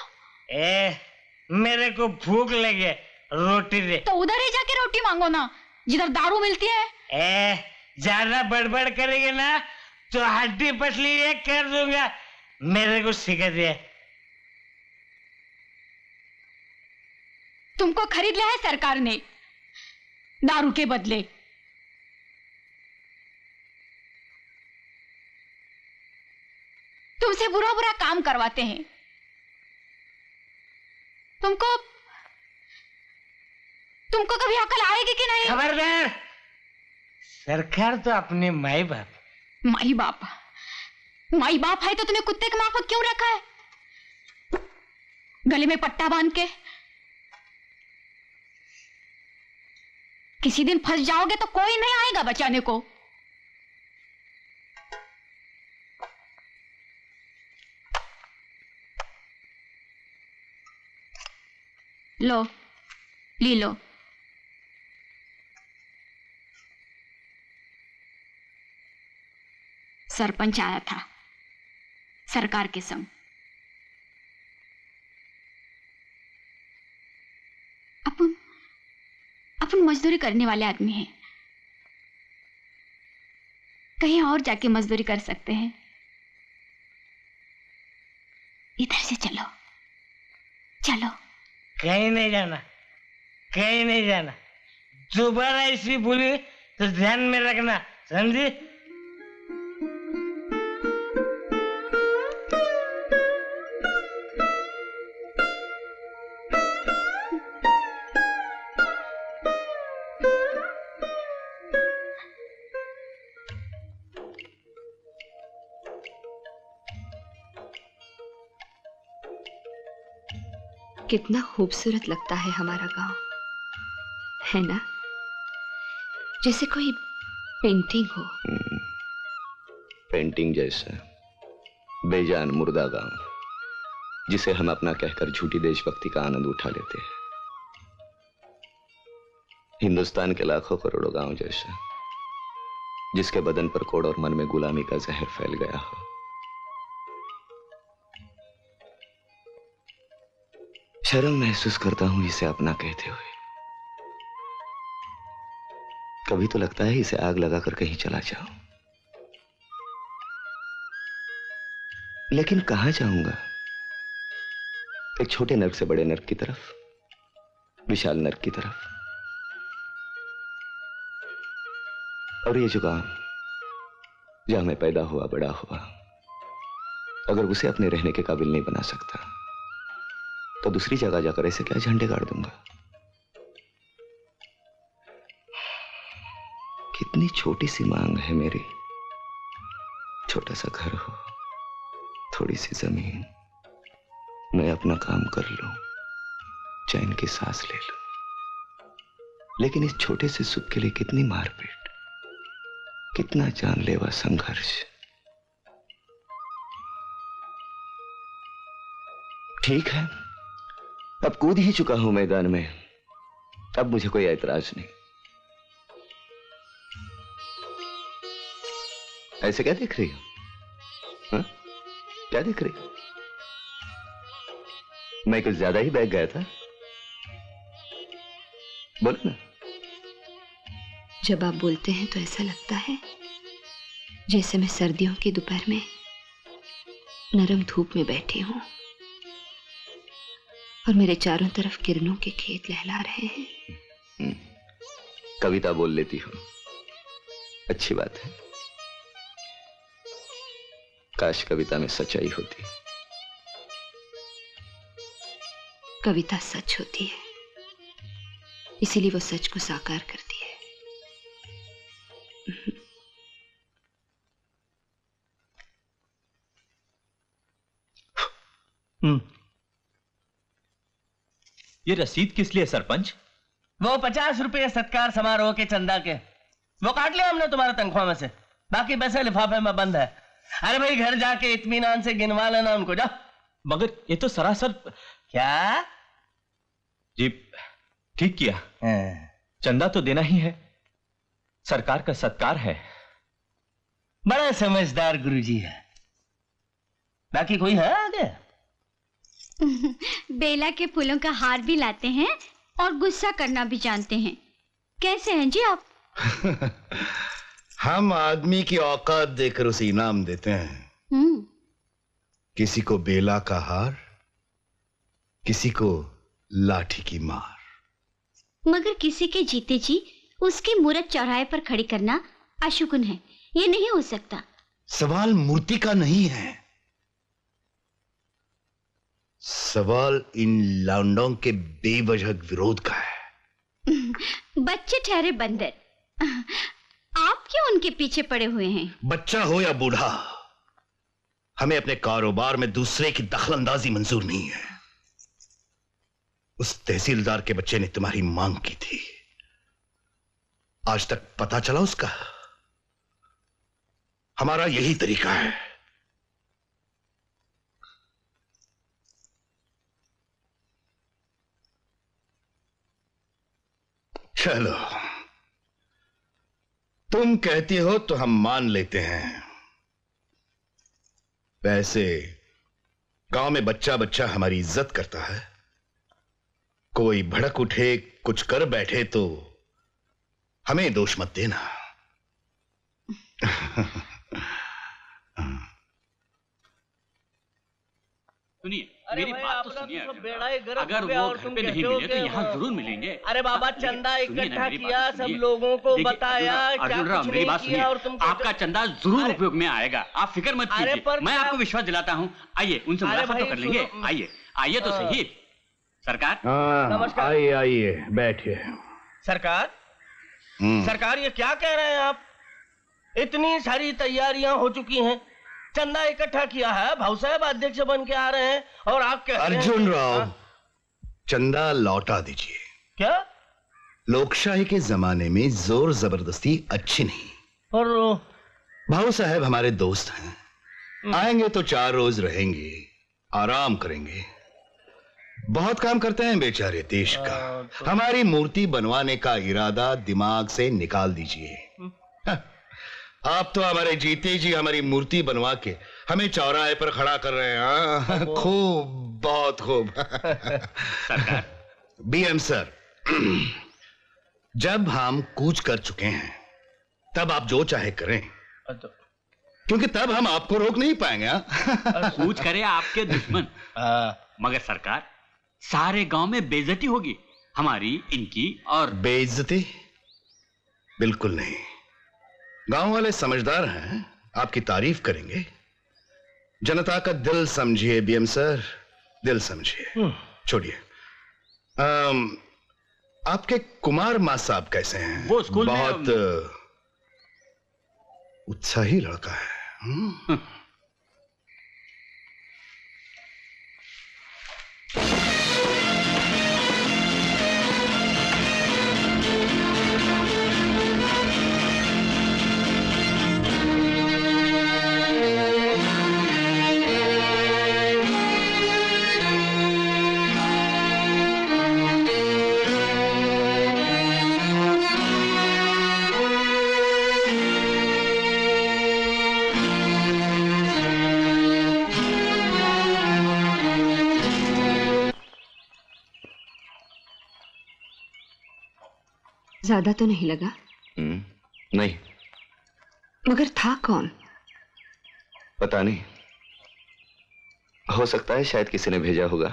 मेरे को भूख लगे, रोटी दे। तो उधर ही जाके रोटी मांगो ना, जिधर दारू मिलती है। ज्यादा बड़बड़ करेंगे ना तो हड्डी पसली एक कर दूंगा। मेरे को सिखा दे। तुमको खरीद लिया है सरकार ने दारू के बदले। तुमसे बुरा बुरा काम करवाते हैं। तुमको कभी अकल आएगी कि नहीं? खबरदार। सरकार तो अपने माई बाप है तो तुम्हें कुत्ते के माफक क्यों रखा है? गले में पट्टा बांध के किसी दिन फंस जाओगे तो कोई नहीं आएगा बचाने को। लो, ली लो। सरपंच आया था सरकार के संग। अपन मजदूरी करने वाले आदमी हैं, कहीं और जाके मजदूरी कर सकते हैं। इधर से चलो चलो। कहीं नहीं जाना, कहीं नहीं जाना। दोबारा ऐसी बोली तो ध्यान में रखना, समझी? कितना खूबसूरत लगता है हमारा गांव, है ना? जैसे कोई पेंटिंग हो। पेंटिंग जैसा बेजान मुर्दा गांव, जिसे हम अपना कहकर झूठी देशभक्ति का आनंद उठा लेते हैं। हिंदुस्तान के लाखों करोड़ों गांव जैसा, जिसके बदन पर कोड़ और मन में गुलामी का जहर फैल गया हो। शर्म महसूस करता हूं इसे अपना कहते हुए। कभी तो लगता है इसे आग लगाकर कहीं चला जाऊं, लेकिन कहां जाऊंगा? एक छोटे नर्क से बड़े नर्क की तरफ, विशाल नर्क की तरफ। और ये जो गांव जहां मैं पैदा हुआ बड़ा हुआ, अगर उसे अपने रहने के काबिल नहीं बना सकता तो दूसरी जगह जाकर ऐसे क्या झंडे गाड़ दूंगा? कितनी छोटी सी मांग है मेरी। छोटा सा घर हो, थोड़ी सी जमीन, मैं अपना काम कर लूं, चैन की सांस ले लूं। लेकिन इस छोटे से सुख के लिए कितनी मारपीट, कितना जानलेवा संघर्ष। ठीक है, अब कूद ही चुका हूं मैदान में, अब मुझे कोई ऐतराज नहीं। ऐसे क्या देख रही हो? हाँ? क्या देख रही हो? मैं कुछ ज्यादा ही बहक गया था? बोलो ना। जब आप बोलते हैं तो ऐसा लगता है जैसे मैं सर्दियों की दोपहर में नरम धूप में बैठी हूं और मेरे चारों तरफ किरणों के खेत लहला रहे हैं। कविता बोल लेती हो, अच्छी बात है। काश कविता में सच्चाई होती। कविता सच होती है, इसीलिए वो सच को साकार करती है। ये रसीद किस लिए सरपंच? वो 50 रुपये सत्कार समारोह के चंदा के। वो काट लिया हमने तुम्हारा तनख्वाह में से, बाकी पैसे लिफाफे में बंद है। अरे भाई घर जाके इत्मीनान से गिनवा लेना उनको, जाओ। मगर ये तो सरासर। क्या जी ठीक किया, चंदा तो देना ही है, सरकार का सत्कार है। बड़ा समझदार गुरुजी है। बाकी कोई है आगे? बेला के फूलों का हार भी लाते हैं और गुस्सा करना भी जानते हैं। कैसे हैं जी आप? हम आदमी की औकात देकर उसे इनाम देते हैं। किसी को बेला का हार, किसी को लाठी की मार। मगर किसी के जीते जी उसकी मूरत चौराहे पर खड़ी करना अशुकुन है, ये नहीं हो सकता। सवाल मूर्ति का नहीं है, सवाल इन लौंडों के बेवजह विरोध का है। बच्चे ठहरे बंदर, आप क्यों उनके पीछे पड़े हुए हैं? बच्चा हो या बूढ़ा, हमें अपने कारोबार में दूसरे की दखलंदाजी मंजूर नहीं है। उस तहसीलदार के बच्चे ने तुम्हारी मांग की थी, आज तक पता चला उसका? हमारा यही तरीका है। चलो, तुम कहती हो तो हम मान लेते हैं। वैसे गांव में बच्चा बच्चा हमारी इज्जत करता है, कोई भड़क उठे कुछ कर बैठे तो हमें दोष मत देना। सुनिए, मेरी बात तो सुनिए। अगर वो घर पे नहीं मिले तो यहाँ जरूर मिलेंगे। अरे बाबा चंदा इकट्ठा किया, सब लोगों को बताया, अर्जुन राव मेरी बात सुनिए, आपका चंदा जरूर उपयोग में आएगा, आप फिक्र मत कीजिए। मैं आपको विश्वास दिलाता हूँ। आइए उनसे मुलाकात तो कर लेंगे। आइए आइए तो सही। सरकार नमस्कार। आइए आइए बैठिए। सरकार सरकार ये क्या कह रहे हैं आप? इतनी सारी तैयारियां हो चुकी हैं, चंदा इकट्ठा किया है, भाऊ साहब अध्यक्ष बन के आ रहे हैं और आप कहते हैं अर्जुन राव चंदा लौटा दीजिए। क्या? लोकशाही के जमाने में जोर जबरदस्ती अच्छी नहीं। और भाऊ साहब हमारे दोस्त हैं, आएंगे तो 4 रोज रहेंगे, आराम करेंगे। बहुत काम करते हैं बेचारे देश का। हमारी मूर्ति बनवाने का इरादा दिमाग से निकाल दीजिए। आप तो हमारे जीते जी हमारी मूर्ति बनवा के हमें चौराहे पर खड़ा कर रहे हैं। खूब, बहुत खूब। बीएम सर, जब हम कूच कर चुके हैं तब आप जो चाहे करें, क्योंकि तब हम आपको रोक नहीं पाएंगे। कूच करे आपके दुश्मन, मगर सरकार सारे गांव में बेइज्जती होगी हमारी, इनकी। और बेइज्जती? बिल्कुल नहीं, गांव वाले समझदार हैं, आपकी तारीफ करेंगे। जनता का दिल समझिए बीएम सर, दिल समझिए। छोड़िए, आपके कुमार मा साहब कैसे हैं? वो स्कूल में बहुत उत्साही लड़का है। ज्यादा तो नहीं लगा? नहीं। मगर था कौन? पता नहीं, हो सकता है शायद किसी ने भेजा होगा।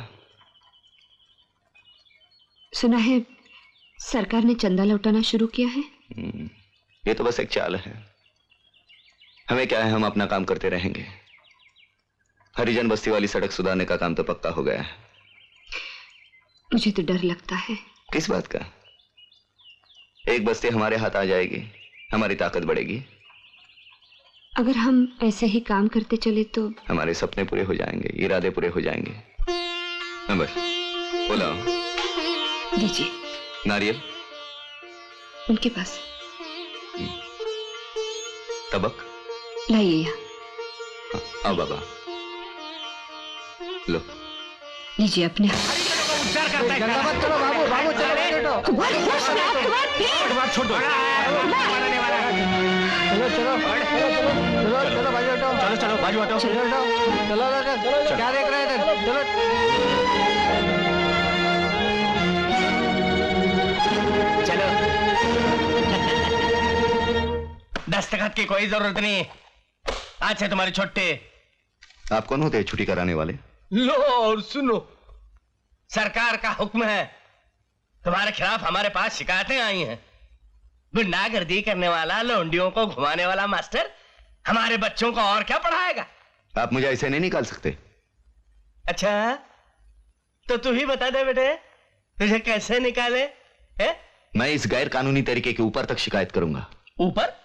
सुना है सरकार ने चंदा लौटाना शुरू किया है। ये तो बस एक चाल है। हमें क्या है, हम अपना काम करते रहेंगे। हरिजन बस्ती वाली सड़क सुधारने का काम तो पक्का हो गया है। मुझे तो डर लगता है। किस बात का? एक बस्ती हमारे हाथ आ जाएगी, हमारी ताकत बढ़ेगी। अगर हम ऐसे ही काम करते चले तो हमारे सपने पूरे हो जाएंगे, इरादे पूरे हो जाएंगे। नंबर बोला दीजिए। नारियल उनके पास। तबक लाइए यहाँ। आओ बाबा, लो लीजिए अपने चलो बाबू बाबू चलो कुमार छोड़ दो। चलो बाजू हटो। चलो बाजू हटो। चलो क्या देख रहे थे? चलो दस्तखत की कोई जरूरत नहीं, आज से तुम्हारी छुट्टी। आप कौन होते हैं छुट्टी कराने वाले? लो और सुनो, सरकार का हुक्म है, तुम्हारे खिलाफ हमारे पास शिकायतें आई हैं। गुंडागर्दी करने वाला, लोंडियों को घुमाने वाला मास्टर हमारे बच्चों को और क्या पढ़ाएगा? आप मुझे ऐसे नहीं निकाल सकते। अच्छा तो तू ही बता दे बेटे, तुझे कैसे निकाले है? मैं इस गैर कानूनी तरीके के ऊपर तक शिकायत करूंगा। ऊपर?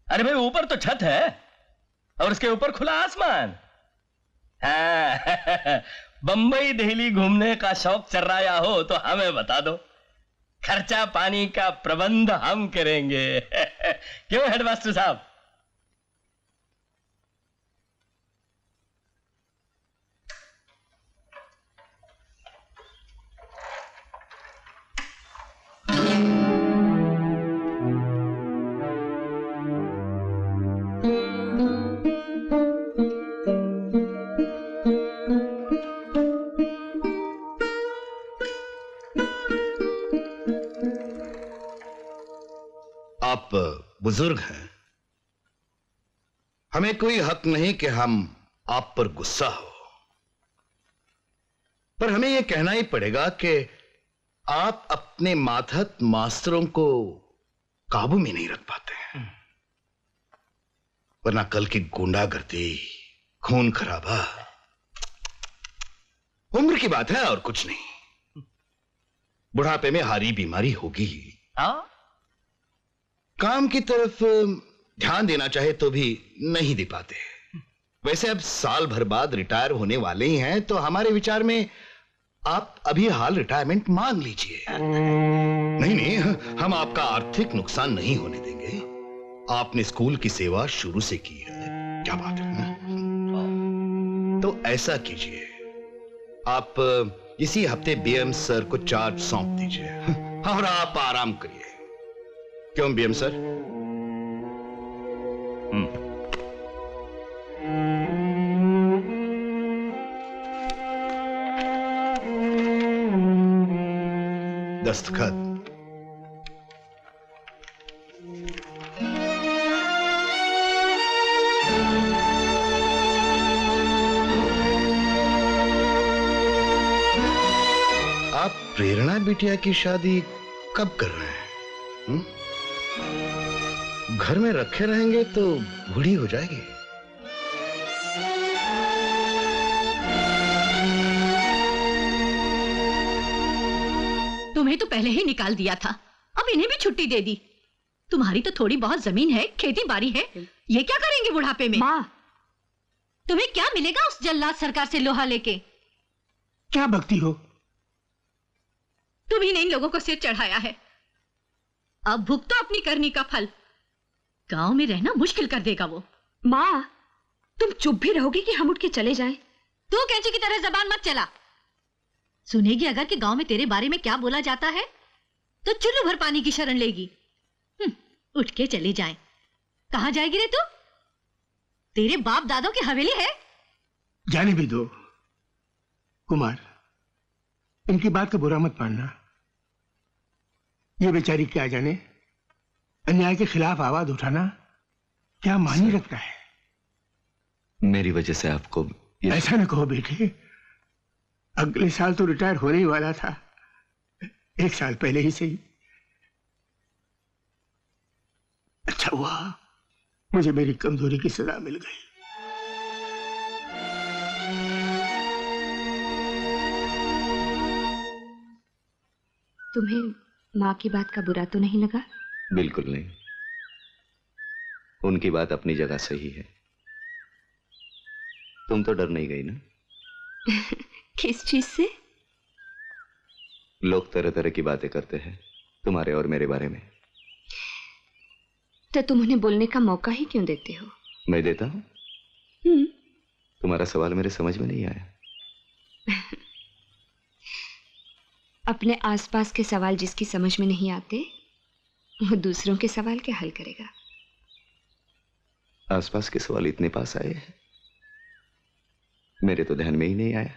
अरे भाई ऊपर तो छत है और उसके ऊपर खुला आसमान। हाँ, बंबई दिल्ली घूमने का शौक चल रहा हो तो हमें बता दो, खर्चा पानी का प्रबंध हम करेंगे। क्यों हेडमास्टर साहब? आप बुजुर्ग हैं, हमें कोई हक नहीं कि हम आप पर गुस्सा हो, पर हमें यह कहना ही पड़ेगा कि आप अपने मातहत मास्टरों को काबू में नहीं रख पाते हैं, वरना कल की गुंडागर्दी, खून खराबा उम्र की बात है और कुछ नहीं। बुढ़ापे में हारी बीमारी होगी। काम की तरफ ध्यान देना चाहे तो भी नहीं दे पाते। वैसे अब साल भर बाद रिटायर होने वाले ही हैं, तो हमारे विचार में आप अभी हाल रिटायरमेंट मांग लीजिए। नहीं नहीं, हम आपका आर्थिक नुकसान नहीं होने देंगे। आपने स्कूल की सेवा शुरू से की है, क्या बात है ना? तो ऐसा कीजिए, आप इसी हफ्ते बीएम सर को चार्ज सौंप दीजिए और आप आराम करिए। क्यों बीएम सर? दस्तखत। आप प्रेरणा बिटिया की शादी कब कर रहे हैं? घर में रखे रहेंगे तो बूढ़ी हो जाएगी। तुम्हें तो पहले ही निकाल दिया था, अब इन्हें भी छुट्टी दे दी। तुम्हारी तो थोड़ी बहुत जमीन है, खेती बाड़ी है, ये क्या करेंगे बुढ़ापे में? माँ, तुम्हें क्या मिलेगा उस जल्लाद सरकार से लोहा लेके? क्या बकती हो? तुम्ही ने इन लोगों को सिर चढ़ाया है, अब भुगतो अपनी करनी का फल। गांव में रहना मुश्किल कर देगा वो। माँ, तुम चुप भी रहोगी कि हम उठ के चले जाएं? तू कैंची की तरह जबान मत चला। सुनेगी अगर कि गांव में तेरे बारे में क्या बोला जाता है तो चुल्लू भर पानी की शरण लेगी। उठ के चले जाएं। कहां जाएगी रे तू? तेरे बाप दादों की हवेली है? जाने भी दो कुमार, इनकी बात का बुरा मत मानना। ये बेचारी क्या जाने, अन्याय के खिलाफ आवाज उठाना क्या मानी रखता है। मेरी वजह से आपको ऐसा न कहो बेटे, अगले साल तो रिटायर होने ही वाला था, एक साल पहले ही सही। अच्छा हुआ मुझे मेरी कमजोरी की सजा मिल गई। तुम्हें माँ की बात का बुरा तो नहीं लगा? बिल्कुल नहीं, उनकी बात अपनी जगह सही है। तुम तो डर नहीं गई ना? किस चीज से? लोग तरह तरह की बातें करते हैं तुम्हारे और मेरे बारे में। तो तुम उन्हें बोलने का मौका ही क्यों देते हो? मैं देता हूं। तुम्हारा सवाल मेरे समझ में नहीं आया। अपने आसपास के सवाल जिसकी समझ में नहीं आते वो दूसरों के सवाल क्या हल करेगा? आसपास के सवाल इतने पास आए हैं, मेरे तो ध्यान में ही नहीं आया।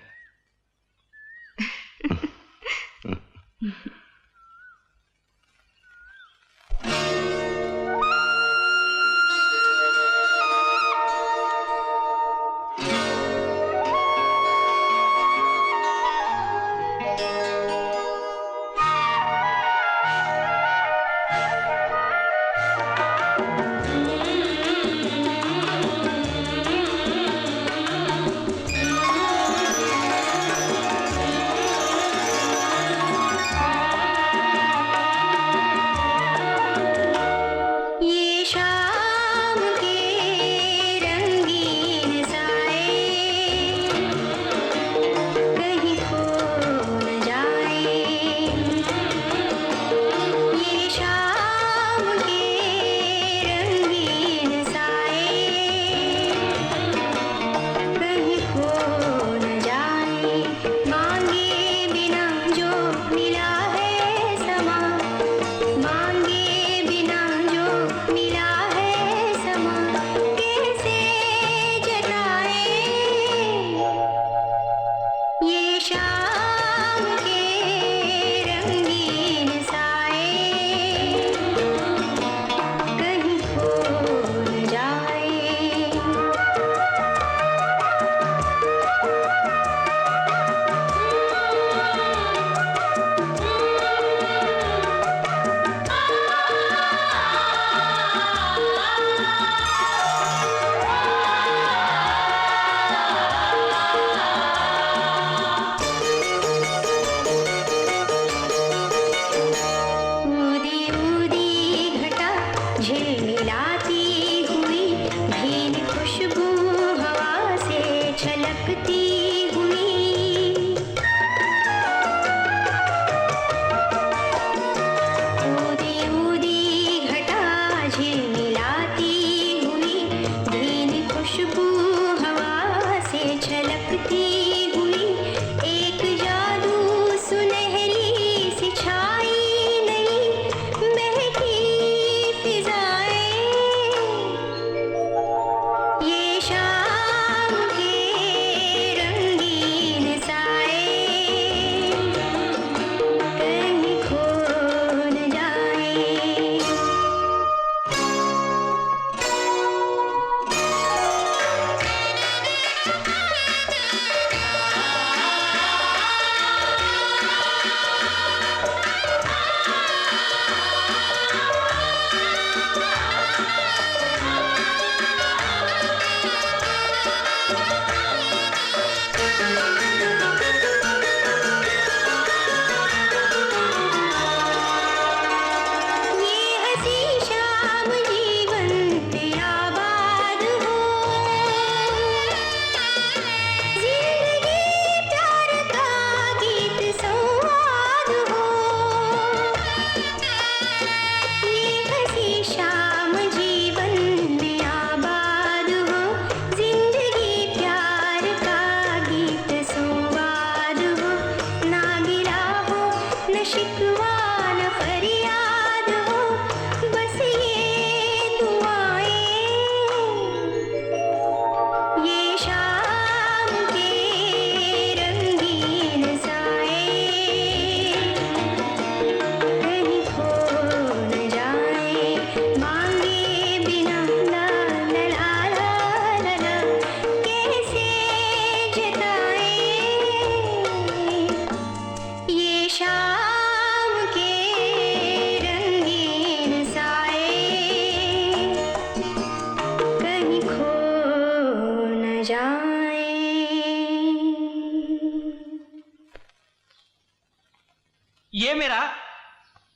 ये मेरा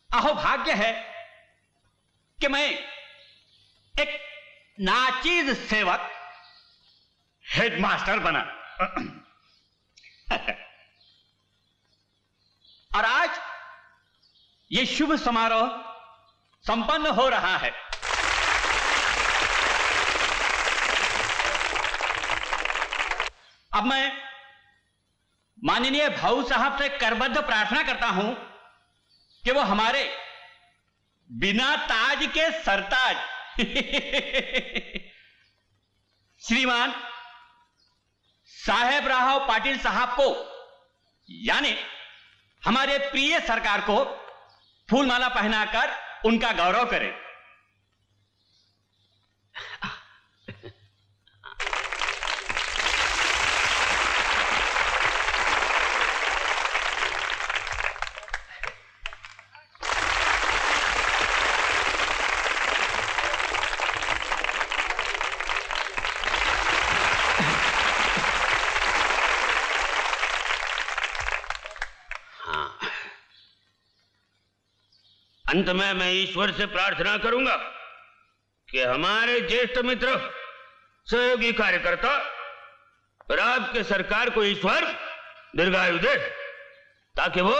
अहोभाग्य है कि मैं एक नाचीज सेवक हेडमास्टर बना। और आज ये शुभ समारोह संपन्न हो रहा है। अब मैं माननीय भाऊ साहब से करबद्ध प्रार्थना करता हूं कि वो हमारे बिना ताज के सरताज श्रीमान साहेब राव पाटिल साहब को, यानी हमारे प्रिय सरकार को फूलमाला पहनाकर उनका गौरव करें। अंत में मैं ईश्वर से प्रार्थना करूंगा कि हमारे ज्येष्ठ मित्र, सहयोगी कार्यकर्ता और आपके सरकार को ईश्वर दीर्घायु दे, ताकि वो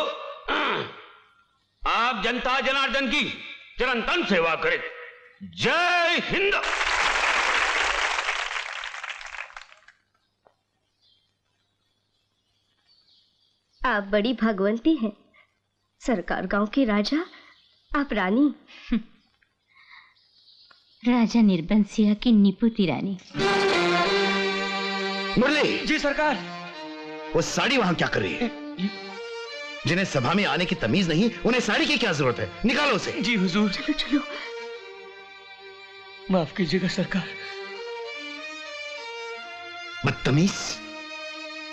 आप जनता जनार्दन की चिरंतन सेवा करे। जय हिंद। आप बड़ी भाग्यवंती हैं। सरकार गांव के राजा, आप रानी। राजा निर्बंसिया की निपुती रानी। मुरली जी सरकार। वो साड़ी वहां क्या कर रही है? जिन्हें सभा में आने की तमीज नहीं, उन्हें साड़ी की क्या जरूरत है? निकालो उसे। जी हुजूर। चलो चलो। माफ कीजिएगा सरकार। बदतमीज,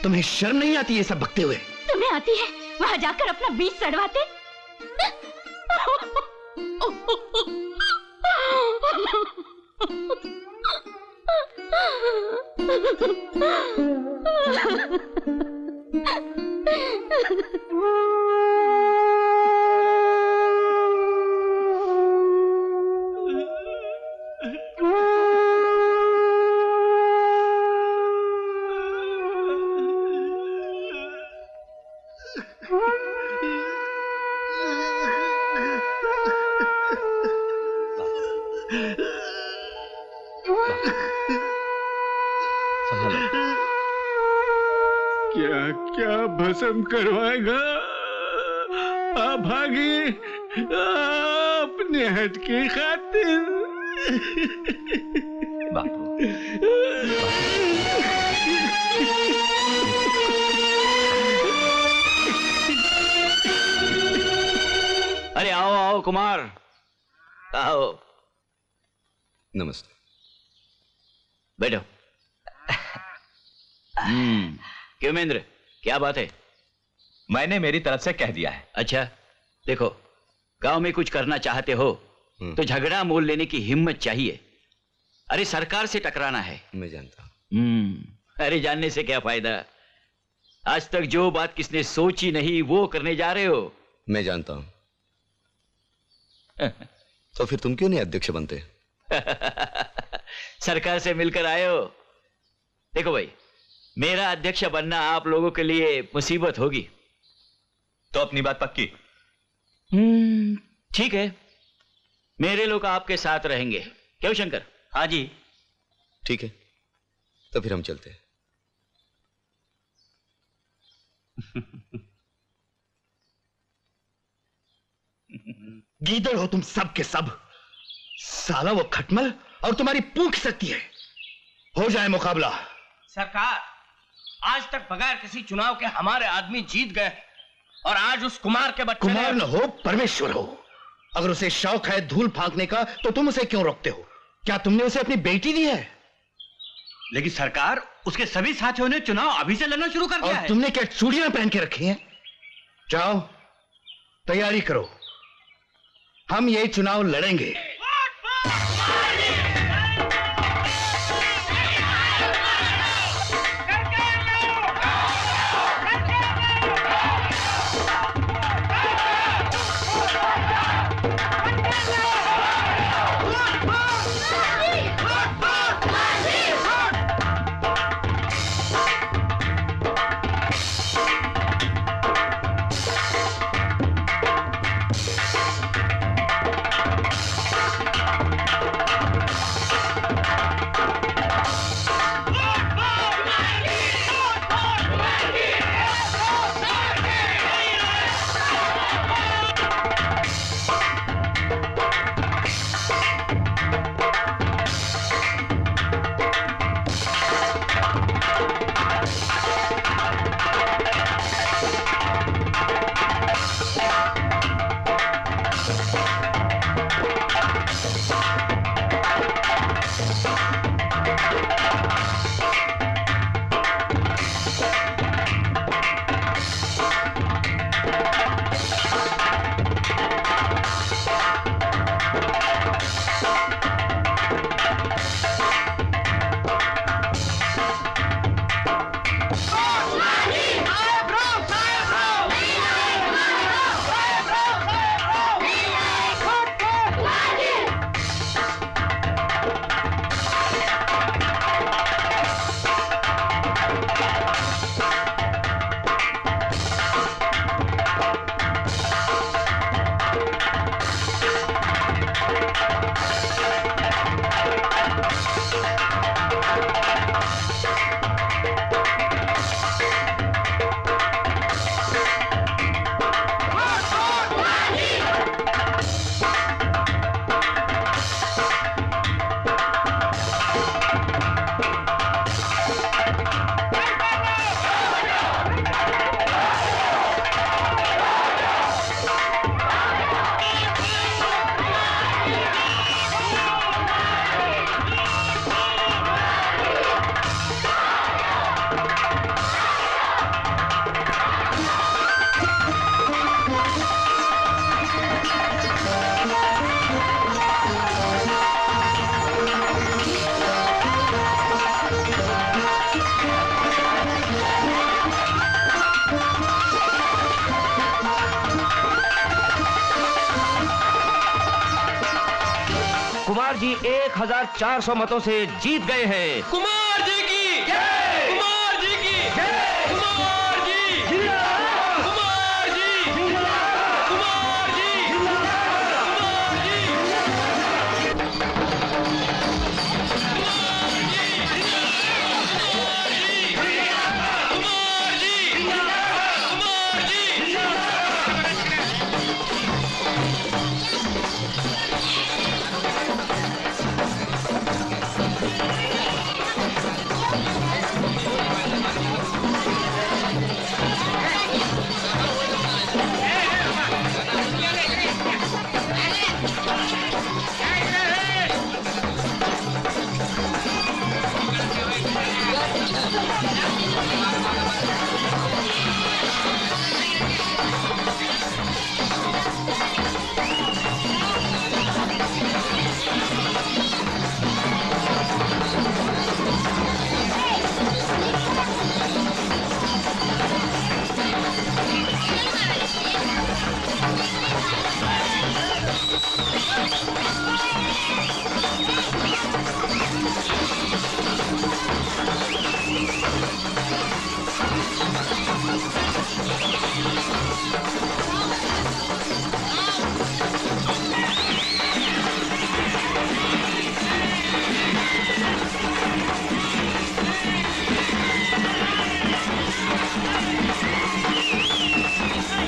तुम्हें शर्म नहीं आती ये सब बकते हुए? तुम्हें आती है? वहां जाकर अपना बीज सड़वाते। क्या क्या भस्म करवाएगा? भागी अपने हट की खातिर। अरे आओ आओ कुमार, आओ। नमस्ते, बैठो। क्योमेंद्र, क्या बात है? मैंने मेरी तरफ से कह दिया है। अच्छा, देखो, गांव में कुछ करना चाहते हो तो झगड़ा मोल लेने की हिम्मत चाहिए। अरे सरकार से टकराना है। मैं जानता हूं। अरे जानने से क्या फायदा? आज तक जो बात किसने सोची नहीं वो करने जा रहे हो। मैं जानता हूं। तो फिर तुम क्यों नहीं अध्यक्ष बनते? सरकार से मिलकर आए हो। देखो भाई, मेरा अध्यक्ष बनना आप लोगों के लिए मुसीबत होगी। तो अपनी बात पक्की? ठीक है, मेरे लोग आपके साथ रहेंगे। क्यों शंकर? हाँ जी। ठीक है, तो फिर हम चलते हैं। गीदड़ हो तुम सब के सब। साला वो खटमल और तुम्हारी पूंछ सकती है। हो जाए मुकाबला। सरकार, आज तक बगैर किसी चुनाव के हमारे आदमी जीत गए और आज उस कुमार के बच्चे कुमार न हो, परमेश्वर हो। अगर उसे शौक है धूल फांकने का तो तुम उसे क्यों रोकते हो? क्या तुमने उसे अपनी बेटी दी है? लेकिन सरकार, उसके सभी साथियों ने चुनाव अभी से लड़ना शुरू कर दिया है। और तुमने क्या चूड़ियां पहन के रखी हैं? जाओ तैयारी करो, हम ये चुनाव लड़ेंगे। जी 1400 मतों से जीत गए हैं। कुमार जी की जय, कुमार जी की जय, कुमार जी जिंदाबाद, कुमार जी जिंदाबाद, कुमार जी जिंदाबाद, कुमार जी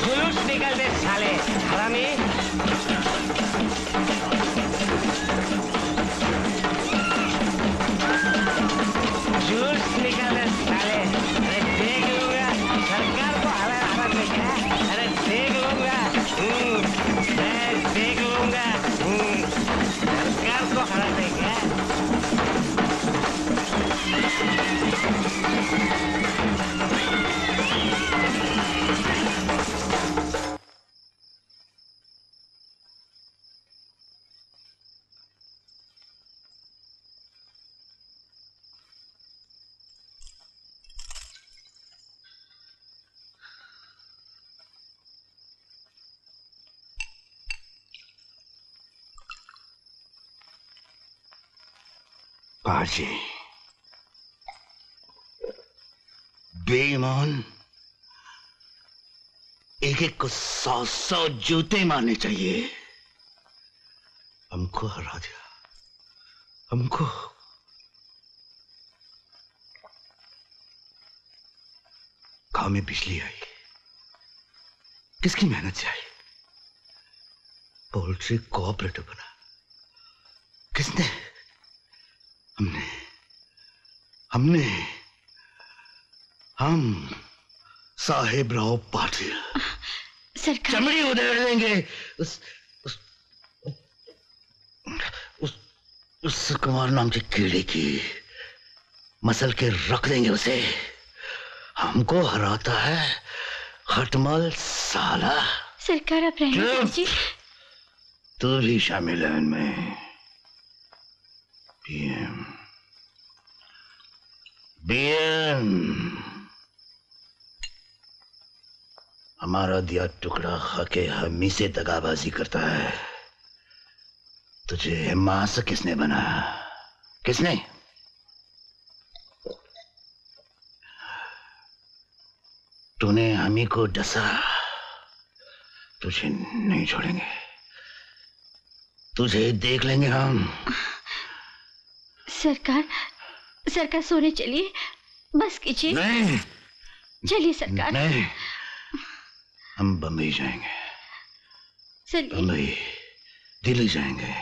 जुलूस निकल दे साले हरामी। जुलूस निकल दे साले। अरे देख लूंगा सरकार को हरा हरा में क्या। अरे देख लूंगा मैं देख लूंगा सरकार को हरा में क्या। पाजी बेईमान, एक एक को 100 जूते मारने चाहिए। हमको हरा दिया, हमको। गांव में बिजली आई, किसकी मेहनत से आई? पोल्ट्री कोऑपरेटिव बना, किसने? हम साहेब राव पाटिल सरकार चमड़ी उधेड़ देंगे उस कुमार नाम के कीड़े की, मसल के रख देंगे उसे। हमको हराता है खटमल साला। सरकार आप रहने दीजिए। तू भी शामिल है इनमें। बीएम हमारा दिया टुकड़ा खाके हमी से दगाबाजी करता है। तुझे हिम्मास किसने बनाया? किसने? तूने हमी को डसा, तुझे नहीं छोड़ेंगे, तुझे देख लेंगे हम। सरकार सोने चलिए, बस कीजिए। नहीं चलिए सरकार। नहीं, हम बम्बई जाएंगे। चलिए। बम्बई, दिल्ली जाएंगे।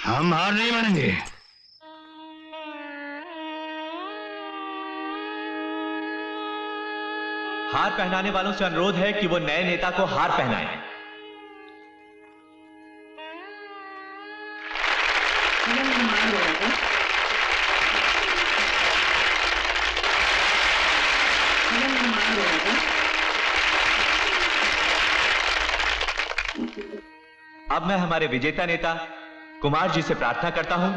हम हार नहीं मानेंगे। हार पहनाने वालों से अनुरोध है कि वो नए नेता को हार पहनाएं। अब मैं हमारे विजेता नेता कुमार जी से प्रार्थना करता हूं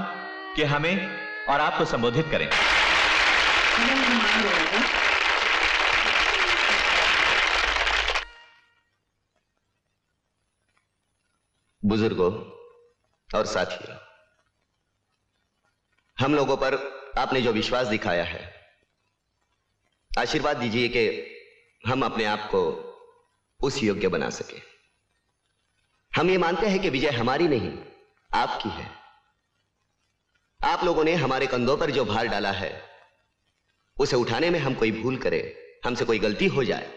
कि हमें और आपको संबोधित करें। बुजुर्गों और साथियों, हम लोगों पर आपने जो विश्वास दिखाया है, आशीर्वाद दीजिए कि हम अपने आप को उस योग्य बना सके। हम ये मानते हैं कि विजय हमारी नहीं, आपकी है। आप लोगों ने हमारे कंधों पर जो भार डाला है, उसे उठाने में हम कोई भूल करें, हमसे कोई गलती हो जाए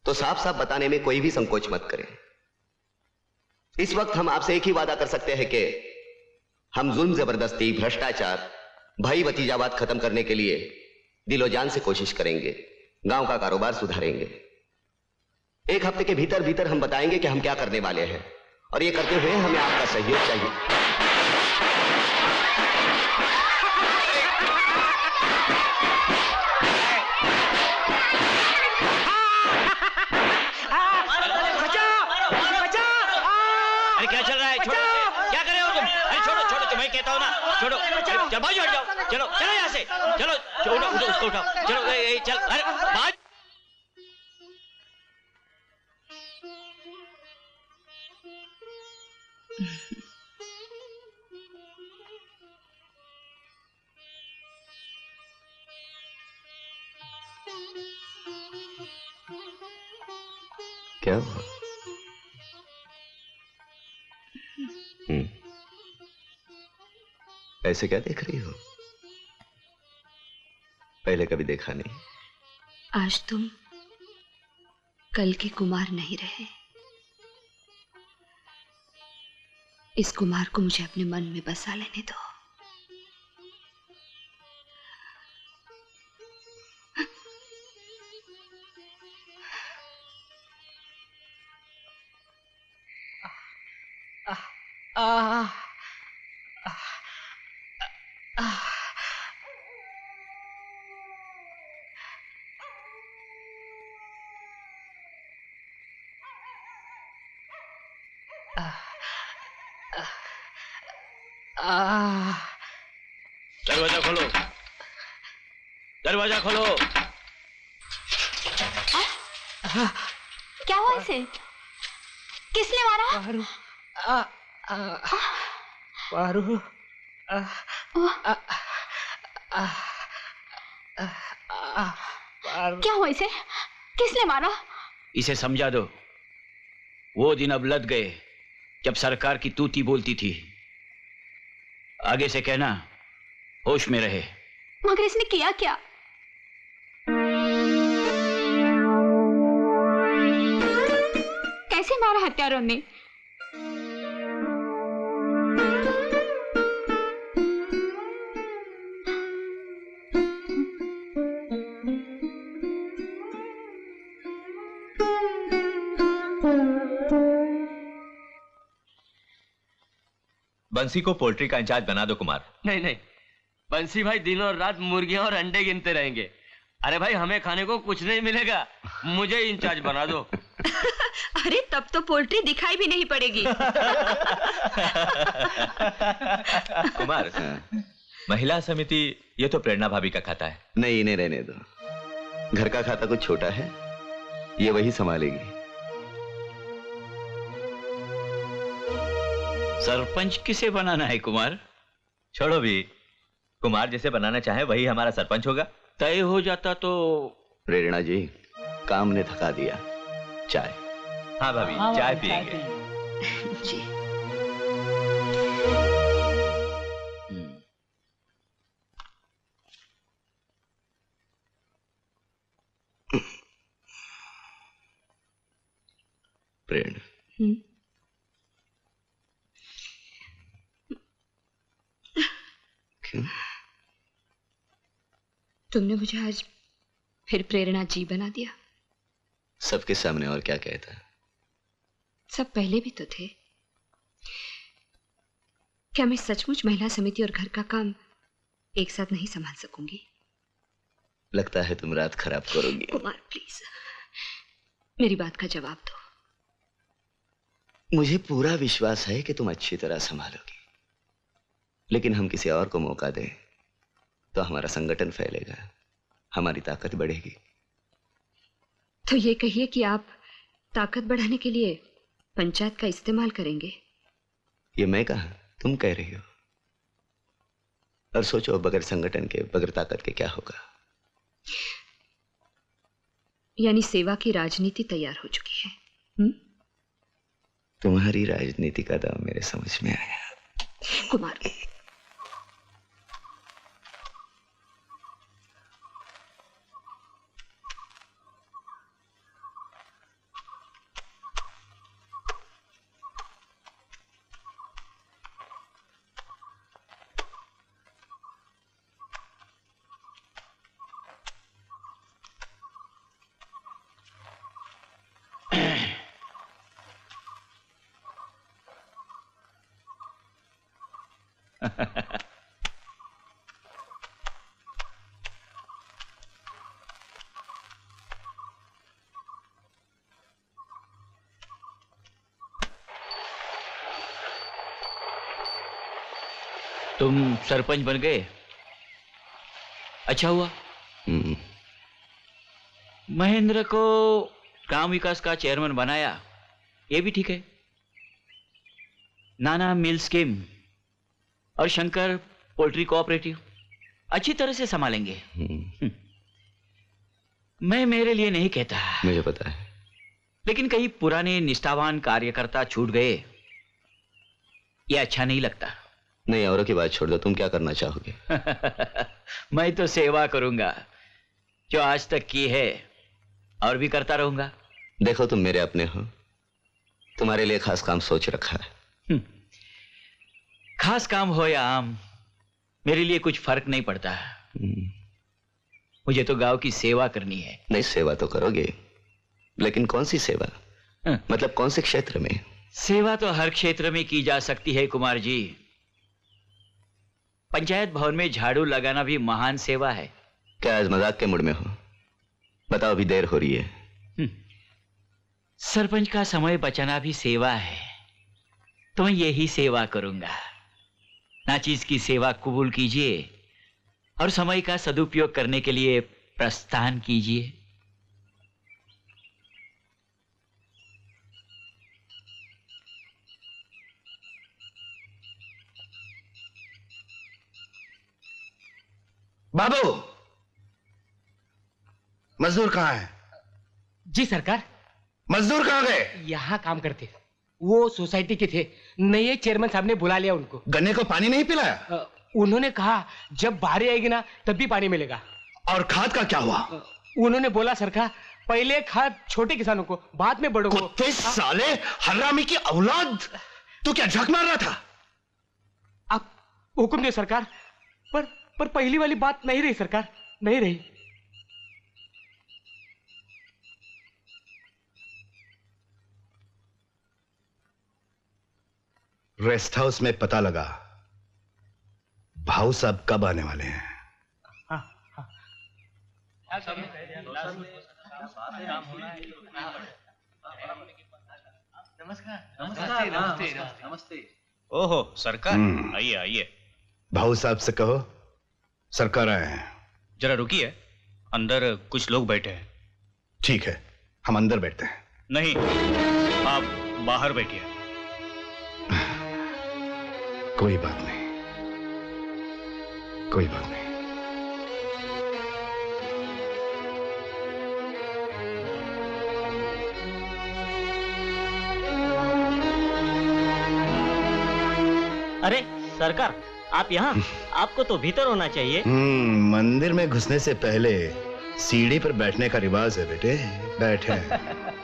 तो साफ साफ बताने में कोई भी संकोच मत करें। इस वक्त हम आपसे एक ही वादा कर सकते हैं कि हम जुल्म, जबरदस्ती, भ्रष्टाचार, भाई भतीजावाद खत्म करने के लिए दिलो जान से कोशिश करेंगे, गांव का कारोबार सुधारेंगे। एक हफ्ते के भीतर भीतर हम बताएंगे कि हम क्या करने वाले हैं, और ये करते हुए हमें आपका सहयोग चाहिए। अरे क्या चल रहा है? छोड़ो, क्या कर रहे हो तुम? अरे छोड़ो छोड़ो, तुम्हें कहता हूँ ना, छोड़ो। चलो बाजू हट जाओ, चलो चलो यहाँ से, चलो उठो, उसको उठाओ, चलो चल। अरे बाज क्या हुआ? ऐसे क्या देख रही हो? पहले कभी देखा नहीं। आज तुम कल के कुमार नहीं रहे। इस कुमार को मुझे अपने मन में बसा लेने दो। दरवाजा खोलो, दरवाजा खोलो। क्या हुआ इसे? किसने मारा? पारू, क्या हुआ इसे? किसने मारा? इसे समझा दो, वो दिन अब लद गए जब सरकार की तूती बोलती थी। आगे से कहना होश में रहे। मगर इसने किया क्या? कैसे मारा हत्यारों ने? बंसी को पोल्ट्री का इंचार्ज बना दो कुमार। नहीं नहीं, बंसी भाई दिनों और रात मुर्गियां और अंडे गिनते रहेंगे। अरे भाई हमें खाने को कुछ नहीं मिलेगा, मुझे इंचार्ज बना दो। अरे तब तो पोल्ट्री दिखाई भी नहीं पड़ेगी। कुमार, महिला समिति ये तो प्रेरणा भाभी का खाता है। नहीं, इन्हें रहने दो। घर का खाता कुछ छोटा है, ये वही संभालेगी। सरपंच किसे बनाना है कुमार? छोड़ो भी, कुमार जिसे बनाना चाहे वही हमारा सरपंच होगा। तय हो जाता तो। प्रेरणा जी, काम ने थका दिया। चाय? हाँ भाभी, चाय पिएंगे। जी। प्रेरणा, क्यों? तुमने मुझे आज फिर प्रेरणा जी बना दिया। सबके सामने और क्या कहता? सब पहले भी तो थे। क्या मैं सचमुच महिला समिति और घर का काम एक साथ नहीं संभाल सकूंगी? लगता है तुम रात खराब करोगी। कुमार प्लीज, मेरी बात का जवाब दो। मुझे पूरा विश्वास है कि तुम अच्छी तरह संभालोगी, लेकिन हम किसी और को मौका दें तो हमारा संगठन फैलेगा, हमारी ताकत बढ़ेगी। तो ये कहिए कि आप ताकत बढ़ाने के लिए पंचायत का इस्तेमाल करेंगे? ये मैं कहा, तुम कह रही हो। और सोचो बगैर संगठन के, बगैर ताकत के क्या होगा। यानी सेवा की राजनीति तैयार हो चुकी है। तुम्हारी राजनीति का दाव मेरे समझ में आया कुमार। तुम सरपंच बन गए, अच्छा हुआ। महेंद्र को ग्राम विकास का चेयरमैन बनाया, ये भी ठीक है। नाना मिल स्कीम और शंकर पोल्ट्री कोऑपरेटिव अच्छी तरह से संभालेंगे। मैं मेरे लिए नहीं कहता, मुझे पता है, लेकिन कई पुराने निष्ठावान कार्यकर्ता छूट गए, ये अच्छा नहीं लगता। नहीं, औरों की बात छोड़ दो, तुम क्या करना चाहोगे? मैं तो सेवा करूंगा जो आज तक की है और भी करता रहूंगा। देखो तुम मेरे अपने हो, तुम्हारे लिए खास काम सोच रखा है। खास काम हो या आम, मेरे लिए कुछ फर्क नहीं पड़ता। मुझे तो गांव की सेवा करनी है। नहीं, सेवा तो करोगे, लेकिन कौन सी सेवा? मतलब कौन से क्षेत्र में? सेवा तो हर क्षेत्र में की जा सकती है कुमार जी। पंचायत भवन में झाड़ू लगाना भी महान सेवा है। क्या आज मजाक के मूड में हो? बताओ, अभी देर हो रही है। सरपंच का समय बचाना भी सेवा है, तो मैं यही सेवा करूंगा। नाचीज की सेवा कबूल कीजिए और समय का सदुपयोग करने के लिए प्रस्थान कीजिए। बाबू, मजदूर कहाँ है? जी सरकार। मजदूर कहाँ गए? यहाँ काम करते, वो सोसाइटी के थे, नए चेयरमैन साहब ने बुला लिया उनको। गन्ने को पानी नहीं पिलाया? उन्होंने कहा जब बारी आएगी ना तब भी पानी मिलेगा। और खाद का क्या हुआ? उन्होंने बोला सरकार, पहले खाद छोटे किसानों को, बाद में बड़ों को। कुत्ते साले, हरामी की औलाद, तू क्या झक मार रहा था? आप हुक्म दे सरकार। पर पहली वाली बात नहीं रही सरकार, नहीं रही। रेस्ट हाउस में पता लगा भाऊ साहब कब आने वाले हैं। नमस्ते। ओहो सरकार, आइए आइए। भाऊ साहब से कहो सरकार आए हैं। जरा रुकिए, अंदर कुछ लोग बैठे हैं। ठीक है, हम अंदर बैठते हैं। नहीं, आप बाहर बैठिए। कोई बात नहीं, कोई बात नहीं। अरे सरकार, आप यहाँ? आपको तो भीतर होना चाहिए। मंदिर में घुसने से पहले सीढ़ी पर बैठने का रिवाज है बेटे, बैठे।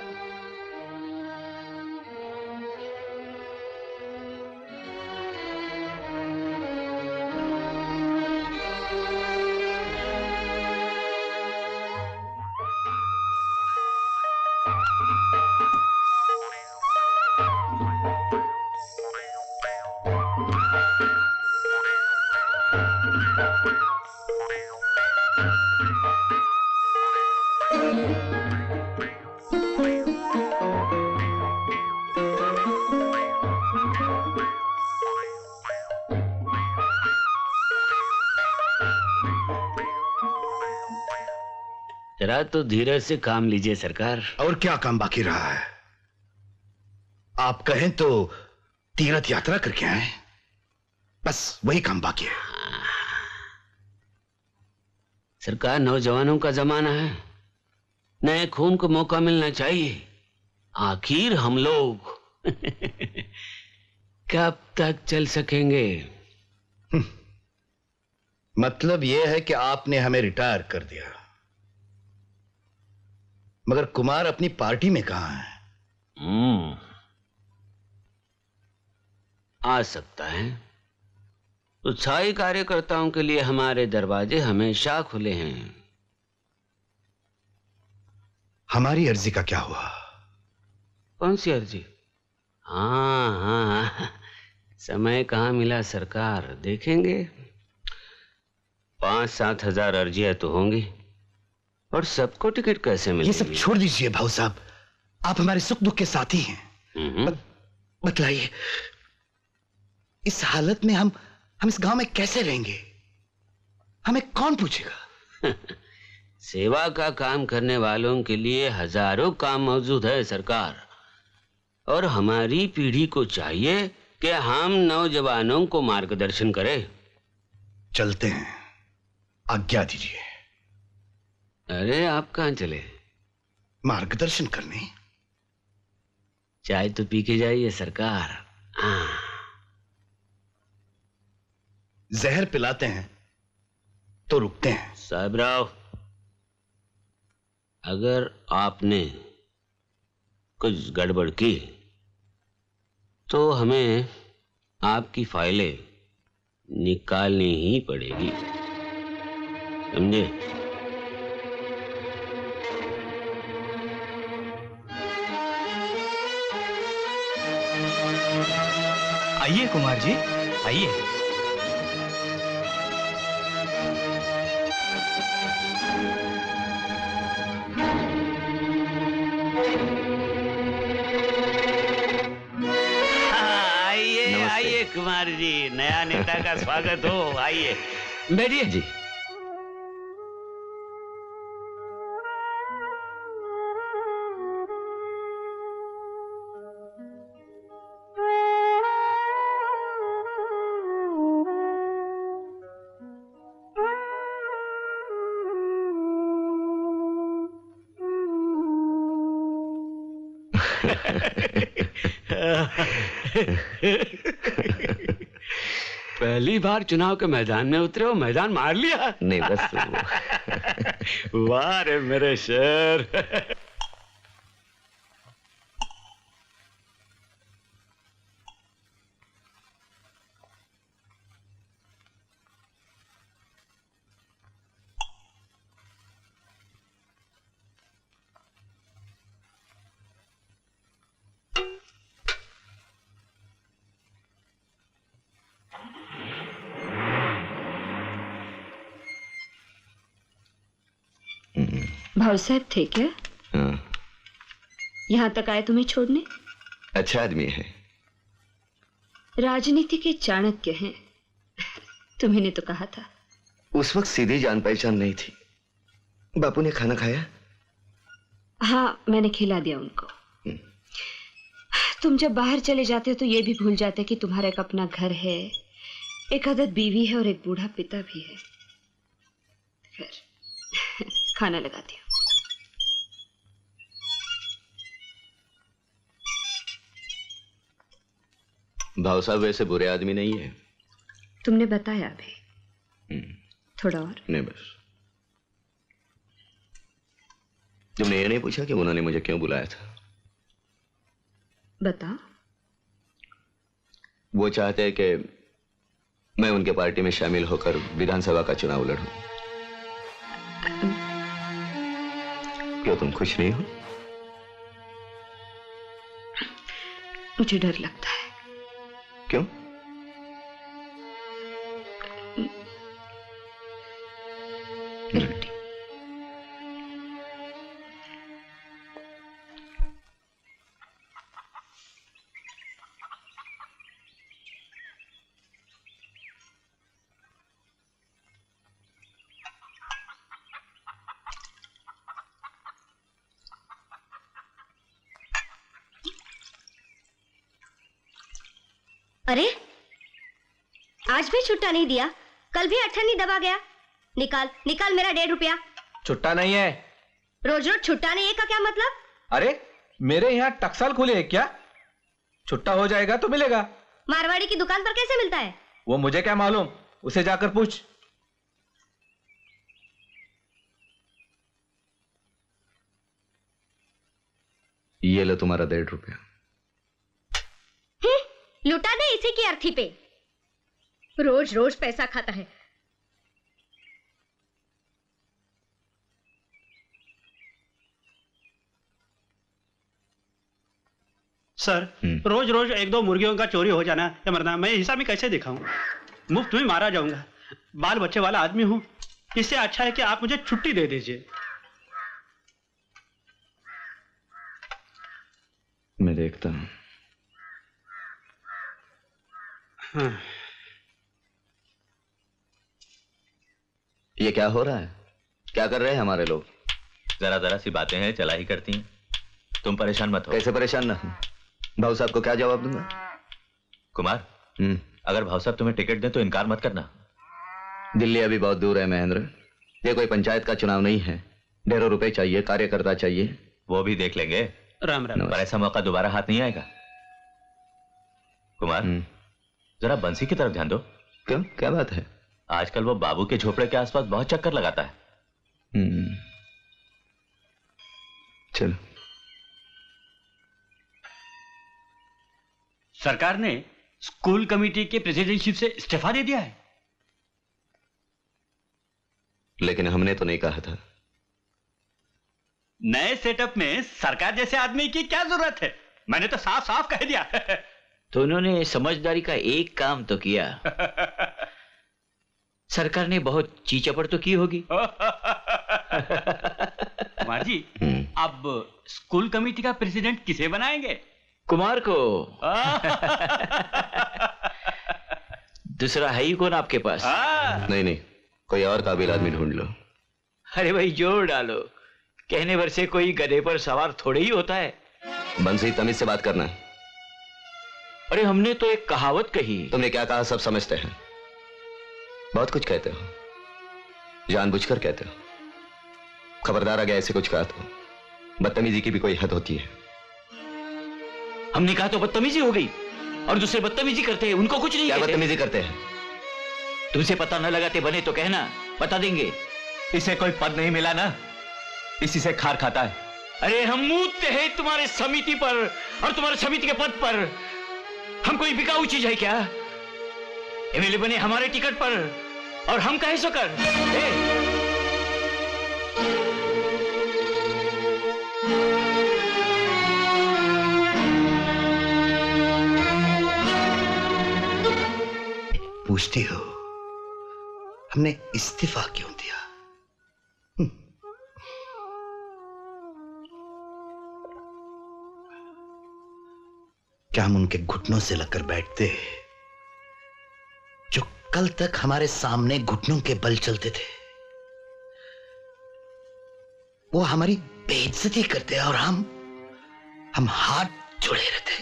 जरा तो धीरज से काम लीजिए सरकार। और क्या काम बाकी रहा है? आप कहें तो तीर्थ यात्रा करके आए, बस वही काम बाकी है। सरकार, नौजवानों का जमाना है, नए खून को मौका मिलना चाहिए। आखिर हम लोग कब तक चल सकेंगे? मतलब यह है कि आपने हमें रिटायर कर दिया, मगर कुमार अपनी पार्टी में कहां है? आ सकता है। उत्साही कार्यकर्ताओं के लिए हमारे दरवाजे हमेशा खुले हैं। हमारी अर्जी का क्या हुआ? कौन सी अर्जी? हाँ, समय कहाँ मिला सरकार, देखेंगे। 5-7 हजार अर्जियां तो होंगी, और सबको टिकट कैसे मिलेगी? ये सब छोड़ दीजिए भाऊ साहब, आप हमारे सुख दुख के साथी हैं। बतलाइए, इस हालत में हम इस गांव में कैसे रहेंगे? हमें कौन पूछेगा? सेवा का काम करने वालों के लिए हजारों काम मौजूद है सरकार, और हमारी पीढ़ी को चाहिए कि हम नौजवानों को मार्गदर्शन करें। चलते हैं, आज्ञा दीजिए। अरे आप कहां चले? मार्गदर्शन करने। चाय तो पी के जाइए सरकार। जहर पिलाते हैं तो रुकते हैं। साहबराव, अगर आपने कुछ गड़बड़ की तो हमें आपकी फाइलें निकालनी ही पड़ेगी, समझे? आइए कुमार जी, आइए। आइए कुमार जी, नया नेता का स्वागत हो। आइए बैठिए जी। पहली बार चुनाव के मैदान में उतरे हो, मैदान मार लिया। नहीं बस वाह रे मेरे शेर। भाऊ साहब थे क्या? हाँ। यहाँ तक आए तुम्हें छोड़ने? अच्छा आदमी है। राजनीति के चाणक्य हैं, तुम्हें ने तो कहा था। उस वक्त सीधी जान पहचान नहीं थी। बापू ने खाना खाया? हाँ, मैंने खिला दिया उनको। तुम जब बाहर चले जाते हो तो ये भी भूल जाते कि तुम्हारा एक अपना घर है, एक आदत बीवी है और एक बूढ़ा पिता भी है। फिर खाना लगाती हूँ। भाव साहब वैसे बुरे आदमी नहीं है। तुमने बताया अभी। थोड़ा और? नहीं बस। तुमने ये नहीं पूछा कि उन्होंने मुझे क्यों बुलाया था? बता। वो चाहते हैं कि मैं उनके पार्टी में शामिल होकर विधानसभा का चुनाव लड़ूं। क्यों तुम खुश नहीं हो? मुझे डर लगता है। क्यों? रोटी। अरे आज भी छुट्टा नहीं दिया, कल भी अठन्नी दबा गया। निकाल निकाल मेरा 1.5 रुपया। छुट्टा नहीं है। रोज रोज छुट्टा नहीं है का क्या मतलब? अरे मेरे यहाँ टक्साल खुले है क्या? छुट्टा हो जाएगा तो मिलेगा। मारवाड़ी की दुकान पर कैसे मिलता है? वो मुझे क्या मालूम, उसे जाकर पूछ। ये लो तुम्हारा 1.5 रुपया। लुटा दे इसी की अर्थी पे। रोज रोज पैसा खाता है। सर रोज रोज 1-2 मुर्गियों का चोरी हो जाना या मरना मैं हिसाब में कैसे दिखाऊं? मुफ्त में मारा जाऊंगा। बाल बच्चे वाला आदमी हूं। इससे अच्छा है कि आप मुझे छुट्टी दे दीजिए। मैं देखता हूं। हाँ। ये क्या हो रहा है? क्या कर रहे हैं हमारे लोग? जरा जरा सी बातें हैं, चला ही करती हैं। तुम परेशान मत हो। कैसे परेशान ना हो? भाऊ साहब को क्या जवाब दूंगा? कुमार, अगर भाऊ साहब तुम्हें टिकट दें तो इनकार मत करना। दिल्ली अभी बहुत दूर है महेंद्र। ये कोई पंचायत का चुनाव नहीं है। 1.5 रुपए चाहिए, कार्यकर्ता चाहिए। वो भी देख लेंगे। राम राम। पर ऐसा मौका दोबारा हाथ नहीं आएगा। कुमार, जरा बंसी की तरफ ध्यान दो। क्यों, क्या बात है? आजकल वो बाबू के झोपड़े के आसपास बहुत चक्कर लगाता है। चलो। सरकार ने स्कूल कमेटी के प्रेसिडेंटशिप से इस्तीफा दे दिया है। लेकिन हमने तो नहीं कहा था। नए सेटअप में सरकार जैसे आदमी की क्या जरूरत है? मैंने तो साफ साफ कह दिया। तो उन्होंने समझदारी का एक काम तो किया। सरकार ने बहुत चीचपड़ तो की होगी। कुमार जी, अब स्कूल कमेटी का प्रेसिडेंट किसे बनाएंगे? कुमार को। दूसरा है ही कौन आपके पास? नहीं नहीं, कोई और काबिल आदमी ढूंढ लो। अरे भाई जोर डालो। कहने भर से कोई गधे पर सवार थोड़े ही होता है। बंसी, तमीज से बात करना। अरे हमने तो एक कहावत कही। तुमने क्या कहा सब समझते हैं। बहुत कुछ कहते हो, जानबूझकर कहते हो। खबरदार अगर ऐसे कुछ कहा तो बदतमीजी की भी कोई हद होती है। हमने कहा तो बदतमीजी हो गई, और दूसरे बदतमीजी करते हैं, उनको कुछ नहीं क्या कहते। बदतमीजी करते हैं? तुमसे पता न लगाते बने तो कहना, बता देंगे। इसे कोई पद नहीं मिला ना, इसी से खार खाता है। अरे हम मूतते हैं तुम्हारे समिति पर और तुम्हारे समिति के पद पर। हम कोई बिकाऊ चीज है क्या? एमएलए बने हमारे टिकट पर और हम कहे सो कर। पूछती हो हमने इस्तीफा क्यों दिया? क्या हम उनके घुटनों से लगकर बैठते, जो कल तक हमारे सामने घुटनों के बल चलते थे? वो हमारी बेइज्जती करते और हम हाथ जोड़े रहते।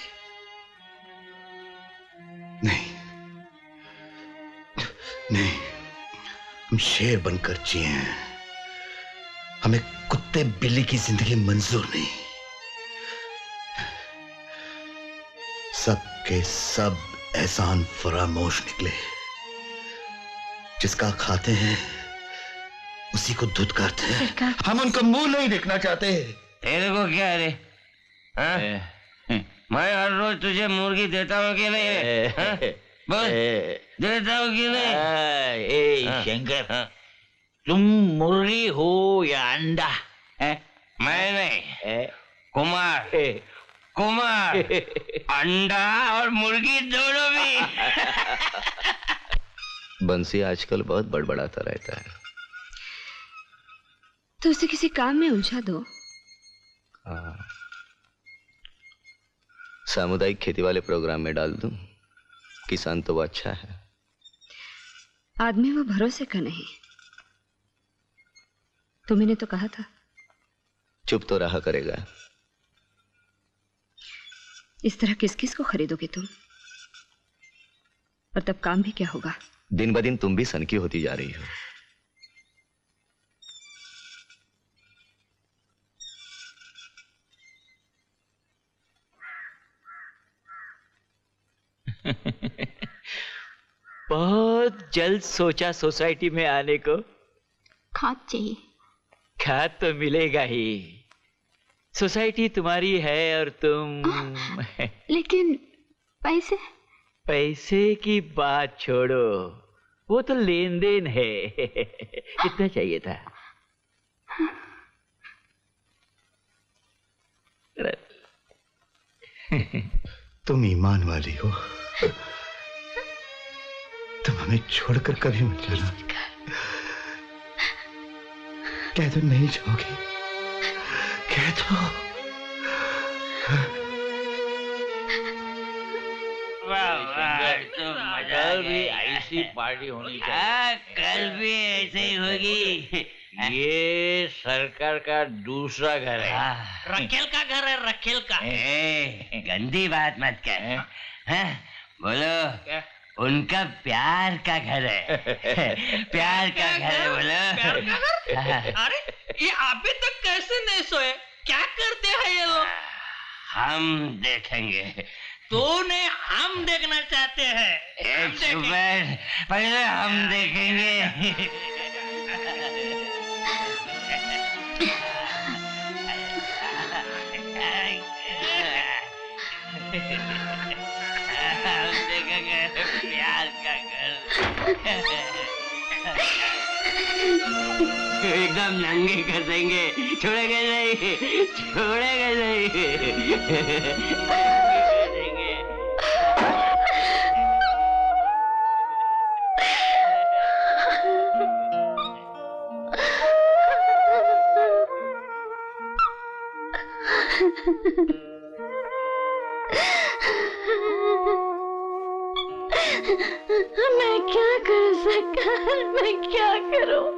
नहीं, हम शेर बनकर जिए हैं। हमें कुत्ते बिल्ली की जिंदगी मंजूर नहीं। सब के सब एहसान फरामोश निकले। जिसका खाते हैं उसी को धुतकारते हैं। हम उनका मुंह नहीं देखना चाहते। तेरे को क्या है रे? मैं हर रोज तुझे मुर्गी देता हूँ कि नहीं? बोल, देता हूँ कि नहीं? शंकर, तुम मुर्गी हो या अंडा? मैं नहीं, कुमार अंडा और मुर्गी दोनों भी। बंसी आजकल बहुत बड़बड़ाता रहता है। तो उसे किसी काम में उलझा दो। सामुदायिक खेती वाले प्रोग्राम में डाल दूं? किसान तो वो अच्छा है। आदमी वो भरोसे का नहीं। तुमने तो कहा था। चुप तो रहा करेगा। इस तरह किस किस को खरीदोगे तुम? और तब काम भी क्या होगा? दिन ब दिन तुम भी सनकी होती जा रही हो। बहुत जल्द सोचा सोसाइटी में आने को। खाद चाहिए। खाद तो मिलेगा ही। सोसाइटी तुम्हारी है और तुम। लेकिन पैसे? पैसे की बात छोड़ो, वो तो लेन देन है। कितना चाहिए था? तुम ईमान वाली हो, तुम हमें छोड़कर कभी मत जाना। कह दो नहीं जाओगी, कह दो। कल भी ऐसी पार्टी होनी चाहिए। कल भी ऐसे ही होगी। ये सरकार का दूसरा घर है। रखेल का घर है, रखेल का। गंदी बात मत कर। हाँ, बोलो उनका प्यार का घर है। प्यार का घर है, बोलो। प्यार का घर? अरे ये अभी तक कैसे नहीं सोए? क्या करते हैं ये लोग? हम देखेंगे। तूने हम देखना चाहते हैं? एक सुबह पहले हम देखेंगे। हम देखेंगे प्यार का घर। एकदम नंगे कर देंगे, छोड़ेंगे नहीं, छोड़ेंगे नहीं। मैं क्या करूं सरकार, मैं क्या करूं?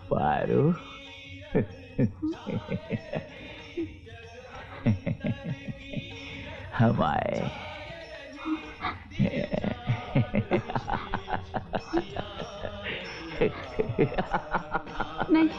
पारू, हम आए। नहीं,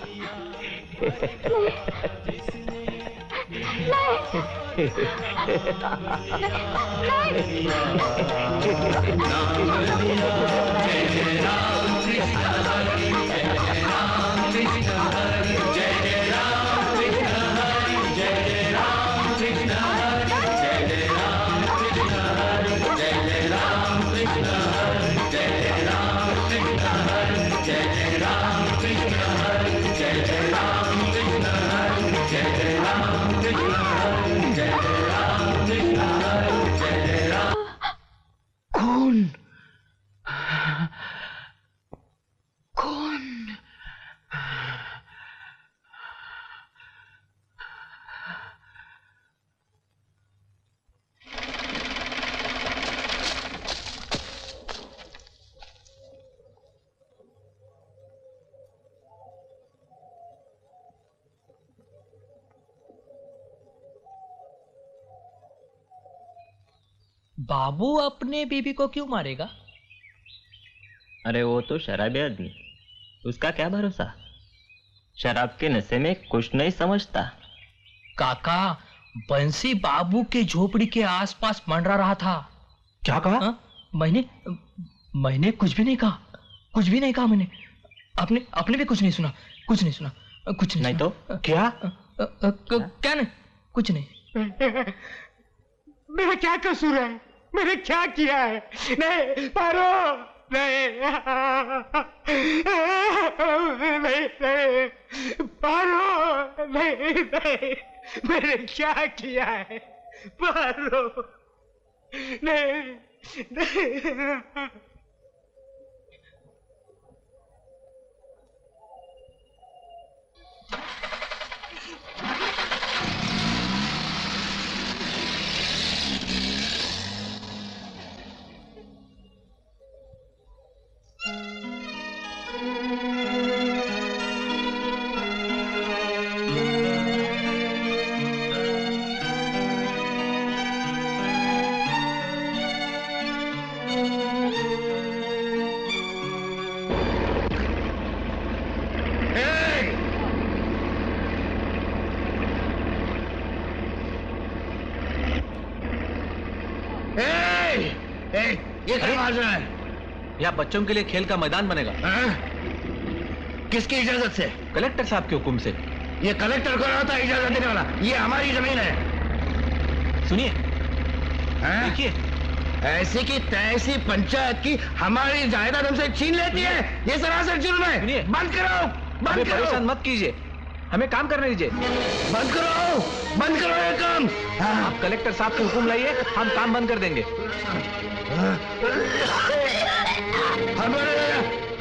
कौन? कौन? बाबू अपने बीबी को क्यों मारेगा? अरे वो तो शराबी आदमी, उसका क्या भरोसा। शराब के नशे में कुछ नहीं समझता। काका, बंसी बाबू के झोपड़ी के आसपास मंडरा रहा था। क्या कहा? मैंने कुछ भी नहीं कहा, कुछ भी नहीं कहा मैंने। आपने भी कुछ नहीं सुना, कुछ नहीं सुना, कुछ नहीं तो क्या? क्या नहीं, कुछ नहीं। मेरा क्या कसूर है? मैंने क्या किया है? नहीं पारो, नहीं नहीं नहीं पारो, नहीं नहीं, मैंने क्या किया है? पारो, नहीं नहीं। ये क्या मार रहा है? यहाँ बच्चों के लिए खेल का मैदान बनेगा। किसकी इजाजत से? कलेक्टर साहब के हुक्म से। ये कलेक्टर को होता है इजाजत देने वाला? ये हमारी जमीन है। सुनिए, देखिए, ऐसी की तैसी पंचायत की हमारी जायदाद हमसे छीन लेती है। ये सरासर जुर्म है। बंद करो, बंद करो। परेशान मत कीजिए, हमें काम करने दीजिए। बंद करो, बंद करो ये काम। आप कलेक्टर साहब के हुक्म लाइए, हम काम बंद कर देंगे।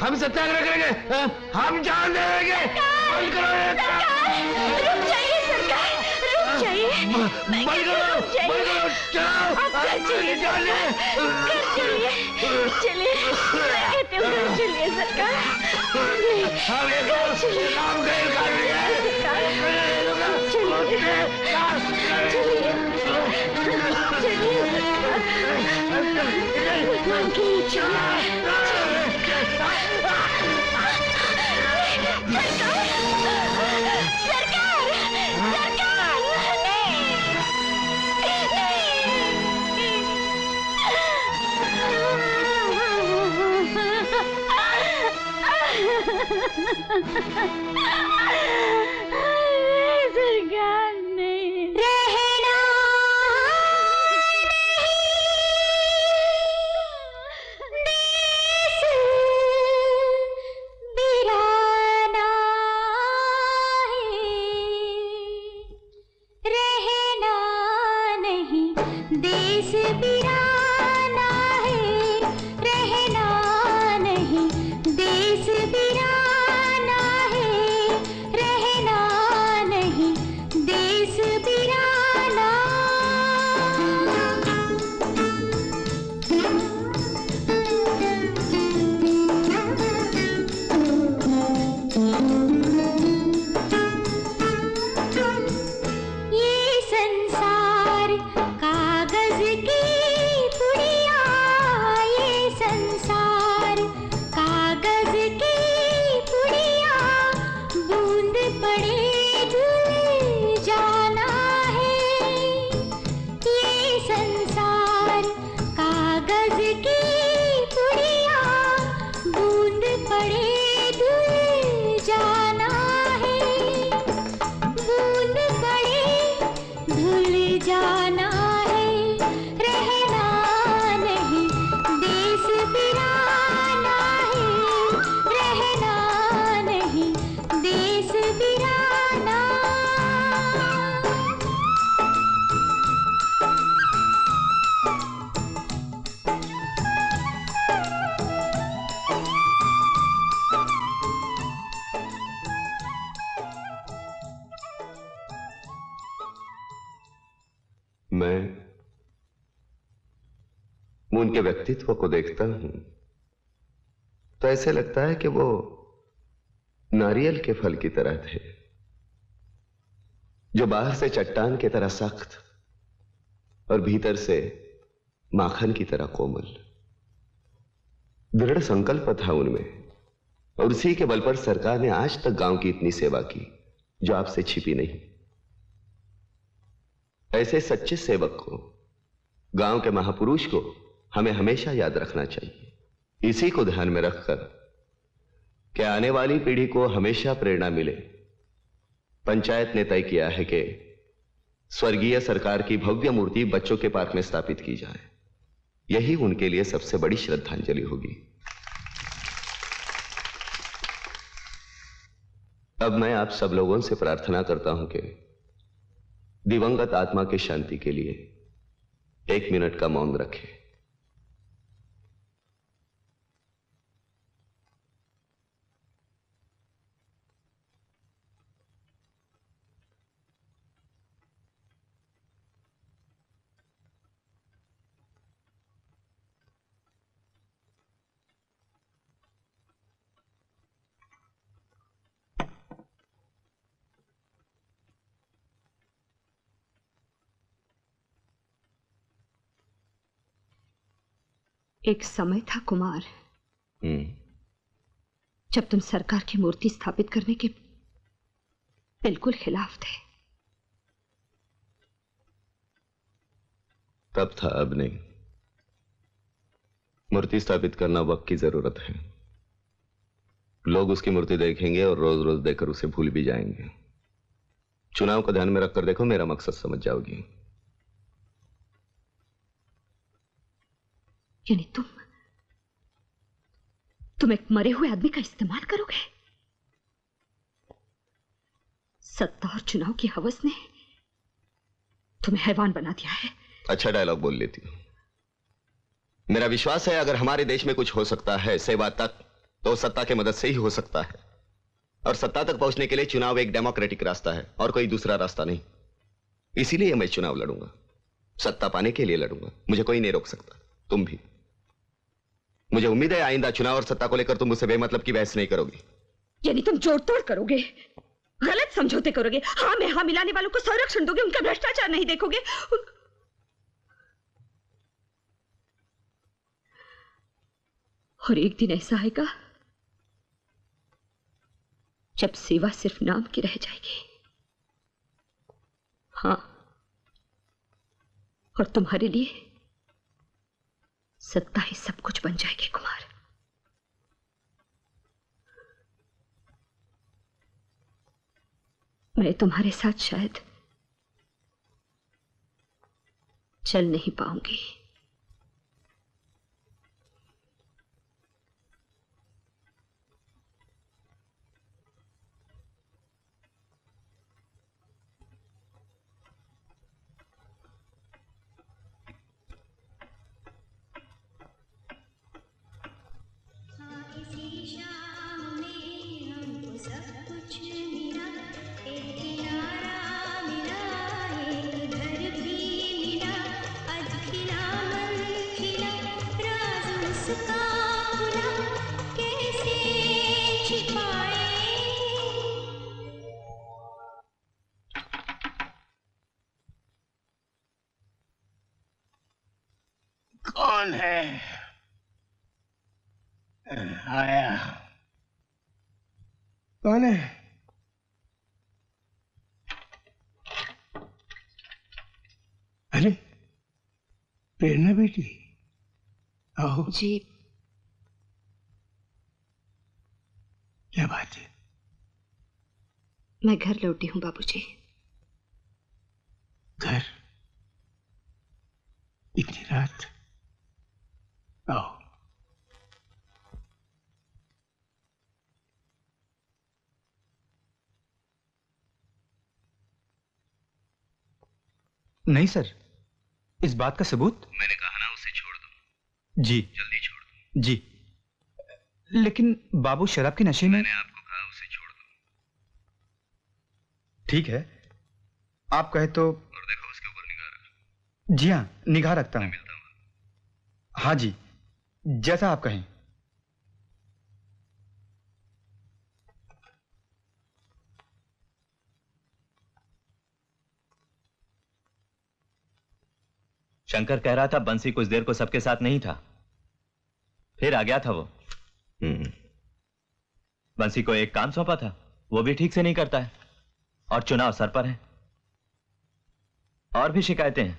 हम सत्याग्रह करेंगे, हम जान देंगे। बंद करो ये काम। रुक जाइए सरकार, रुक जाइए। बंद करो, बंद करो, चलो। चलिए, चलिए, कहते हुए चलिए सरकार। हम ये काम गैर कानूनी है। सरकार नहीं रहना देश बिराना है, रहना नहीं देश बिराना है, रहना नहीं देश बिराना है, रहना नहीं देश बिराना। ये संसार कागज की पुड़िया, ये संसार कागज की पुड़िया, बूंद पड़े धुल जाना है। ये संसार कागज की पुड़िया, बूंद पड़े धुल जाना है, बूंद पड़े धुल जाना है, रहना नहीं देश बिराना है, रहना नहीं देश बिराना। मैं उनके व्यक्तित्व को देखता हूं तो ऐसे लगता है कि वो नारियल के फल की तरह थे, जो बाहर से चट्टान की तरह सख्त और भीतर से माखन की तरह कोमल। दृढ़ संकल्प था उनमें और उसी के बल पर सरकार ने आज तक गांव की इतनी सेवा की जो आपसे छिपी नहीं। ऐसे सच्चे सेवक को, गांव के महापुरुष को हमें हमेशा याद रखना चाहिए। इसी को ध्यान में रखकर कि आने वाली पीढ़ी को हमेशा प्रेरणा मिले, पंचायत ने तय किया है कि स्वर्गीय सरकार की भव्य मूर्ति बच्चों के पार्क में स्थापित की जाए। यही उनके लिए सबसे बड़ी श्रद्धांजलि होगी। अब मैं आप सब लोगों से प्रार्थना करता हूं कि दिवंगत आत्मा की शांति के लिए 1 मिनट का मौन रखें। एक समय था कुमार, जब तुम सरकार की मूर्ति स्थापित करने के बिल्कुल खिलाफ थे। तब था, अब नहीं। मूर्ति स्थापित करना वक्त की जरूरत है। लोग उसकी मूर्ति देखेंगे और रोज रोज देखकर उसे भूल भी जाएंगे। चुनाव को ध्यान में रखकर देखो, मेरा मकसद समझ जाओगी। यानी तुम एक मरे हुए आदमी का इस्तेमाल करोगे? सत्ता और चुनाव की हवस ने तुम्हें हैवान बना दिया है। अच्छा डायलॉग बोल लेती हूं। मेरा विश्वास है अगर हमारे देश में कुछ हो सकता है सेवा तक, तो सत्ता की मदद से ही हो सकता है। और सत्ता तक पहुंचने के लिए चुनाव एक डेमोक्रेटिक रास्ता है और कोई दूसरा रास्ता नहीं। इसीलिए मैं चुनाव लड़ूंगा, सत्ता पाने के लिए लड़ूंगा। मुझे कोई नहीं रोक सकता, तुम भी। मुझे उम्मीद है आइंदा चुनाव और सत्ता को लेकर तुम मुझसे बेमतलब की बहस नहीं करोगी। यानी तुम जोड़ तोड़ करोगे, गलत समझौते करोगे, हाँ में हाँ मिलाने वालों को संरक्षण दोगे, उनका भ्रष्टाचार नहीं देखोगे। और एक दिन ऐसा आएगा जब सेवा सिर्फ नाम की रह जाएगी। हाँ, और तुम्हारे लिए सत्ता ही सब कुछ बन जाएगी कुमार। मैं तुम्हारे साथ शायद चल नहीं पाऊंगी। कौन है? आया। कौन है? अरे प्रेरणा बेटी, आओ। जी। क्या बात है? मैं घर लौटी हूँ बाबूजी। घर? इतनी रात? आओ। नहीं सर, इस बात का सबूत? मैंने कहा ना उसे छोड़ दो। जी जल्दी छोड़ दो। जी, लेकिन बाबू शराब के नशे में। मैंने आपको कहा उसे छोड़ दो। ठीक है, आप कहे तो। और देखो उसके ऊपर निगाह रखो। जी हाँ, निगाह रखता हूँ। मिलता हूँ। हाँ जी, जैसा आप कहें। शंकर कह रहा था बंसी कुछ देर को सबके साथ नहीं था, फिर आ गया था वो। बंसी को एक काम सौंपा था, वो भी ठीक से नहीं करता है, और चुनाव सर पर है। और भी शिकायतें हैं।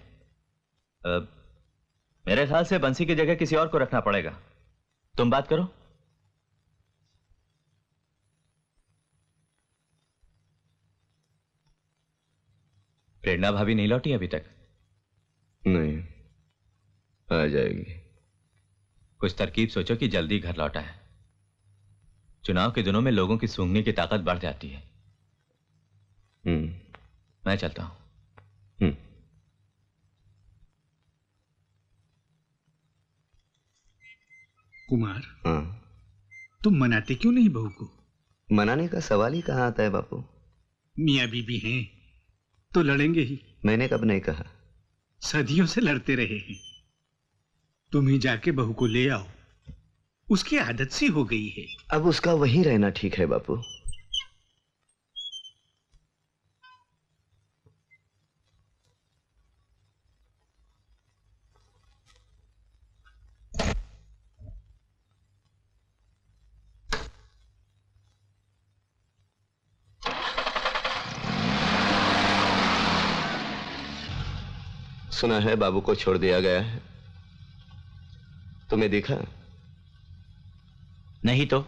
मेरे ख्याल से बंसी की जगह किसी और को रखना पड़ेगा। तुम बात करो। प्रेरणा भाभी नहीं लौटी अभी तक? नहीं, आ जाएगी। कुछ तरकीब सोचो कि जल्दी घर लौटा है। चुनाव के दिनों में लोगों की सूंघने की ताकत बढ़ जाती है। मैं चलता हूं। कुमार। हाँ। तुम मनाते क्यों नहीं बहू को? मनाने का सवाल ही कहाँ आता है बापू। मियाँ बीबी हैं तो लड़ेंगे ही। मैंने कब नहीं कहा। सदियों से लड़ते रहे हैं। तुम ही जाके बहू को ले आओ, उसकी आदत सी हो गई है। अब उसका वहीं रहना ठीक है बापू। सुना है बाबू को छोड़ दिया गया है। तुम्हें दिखा? नहीं तो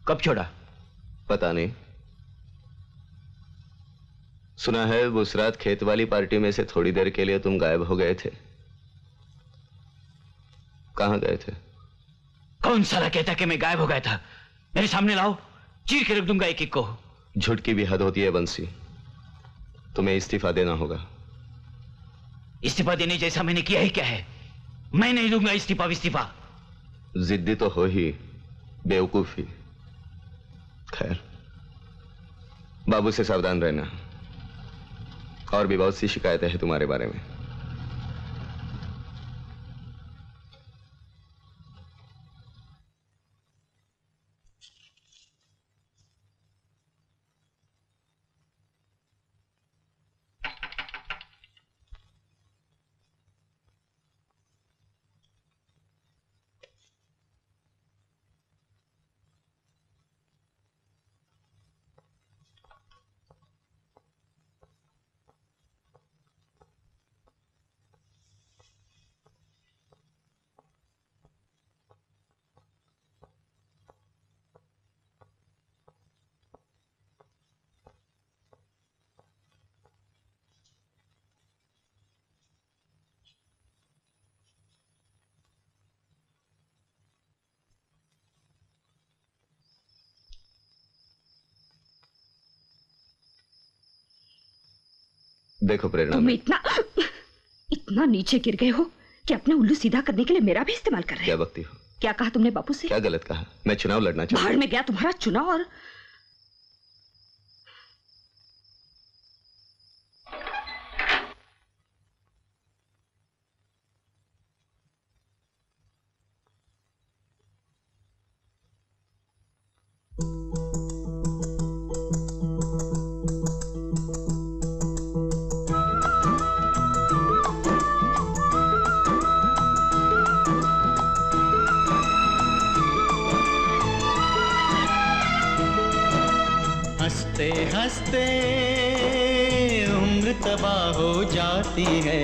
कब छोड़ा? पता नहीं। सुना है उस रात खेत वाली पार्टी में से थोड़ी देर के लिए तुम गायब हो गए थे। कहां गए थे? कौन साला कहता कि मैं गायब हो गया था? मेरे सामने लाओ, चीर के रख दूंगा एक एक को। झूठ की भी हद होती है बंसी। तुम्हें इस्तीफा देना होगा। इस्तीफा देने जैसा मैंने किया ही क्या है? मैं नहीं दूंगा इस्तीफा। जिद्दी तो हो ही, बेवकूफी। खैर, बाबू से सावधान रहना। और भी बहुत सी शिकायतें हैं तुम्हारे बारे में। देखो प्रेरणा, तुम इतना नीचे गिर गए हो कि अपना उल्लू सीधा करने के लिए मेरा भी इस्तेमाल कर रहे हो। क्या बकती हो? क्या कहा तुमने बापू से? क्या गलत कहा? मैं चुनाव लड़ना चाहता हूं। भाड़ में गया तुम्हारा चुनाव। और हंसते हंसते उम्र तबाह हो जाती है,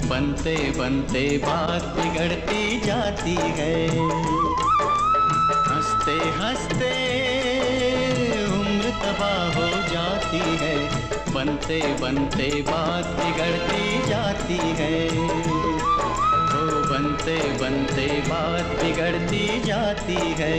बनते बनते बात बिगड़ती जाती है। हंसते हंसते उम्र तबाह हो जाती है, बनते बनते बात बिगड़ती जाती है। ओ बनते बनते बात बिगड़ती जाती है।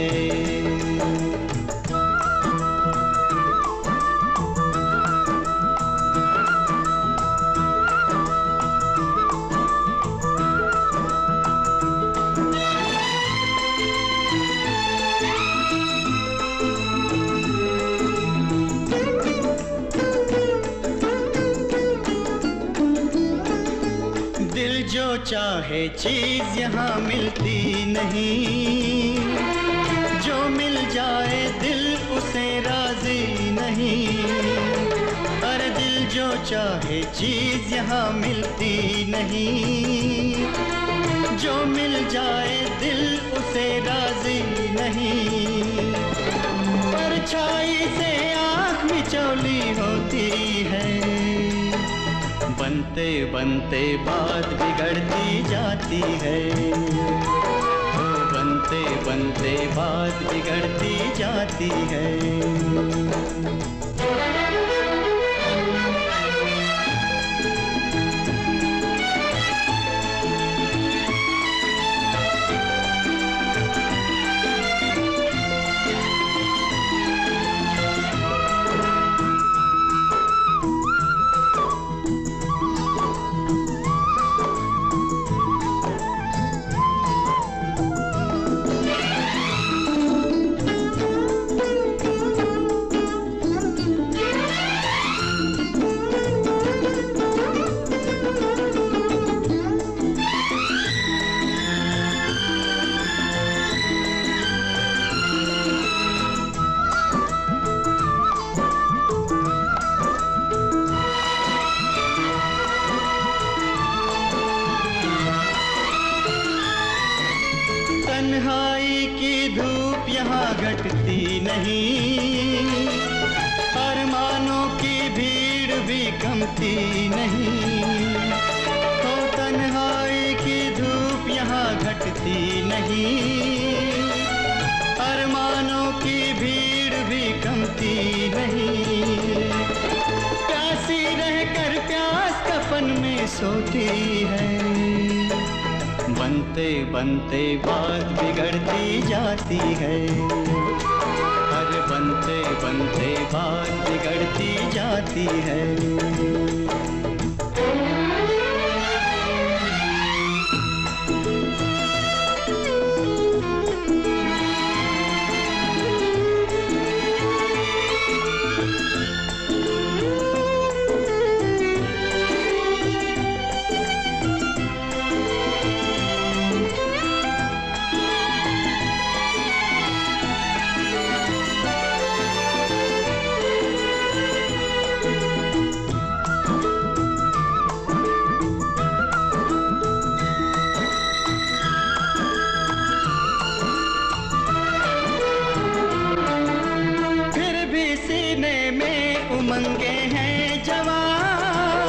चाहे चीज यहाँ मिलती नहीं, जो मिल जाए दिल उसे राजी नहीं। अरे दिल जो चाहे चीज यहाँ मिलती नहीं, जो मिल जाए दिल उसे राजी नहीं। परछाई से आँख मिचौली होती है, बनते बनते बात बिगड़ती जाती है। ओ बनते बनते बात बिगड़ती जाती है। तन्हाई की धूप यहाँ घटती नहीं, अरमानों की भीड़ भी कमती नहीं। तो तन्हाई की धूप यहाँ हटती नहीं, अरमानों की भीड़ भी कमती नहीं, प्यासी रहकर प्यास कफन में सोती है, बनते बनते बात बिगड़ती जाती है, हर बनते बनते बात बिगड़ती जाती है। उमंगे हैं जवान,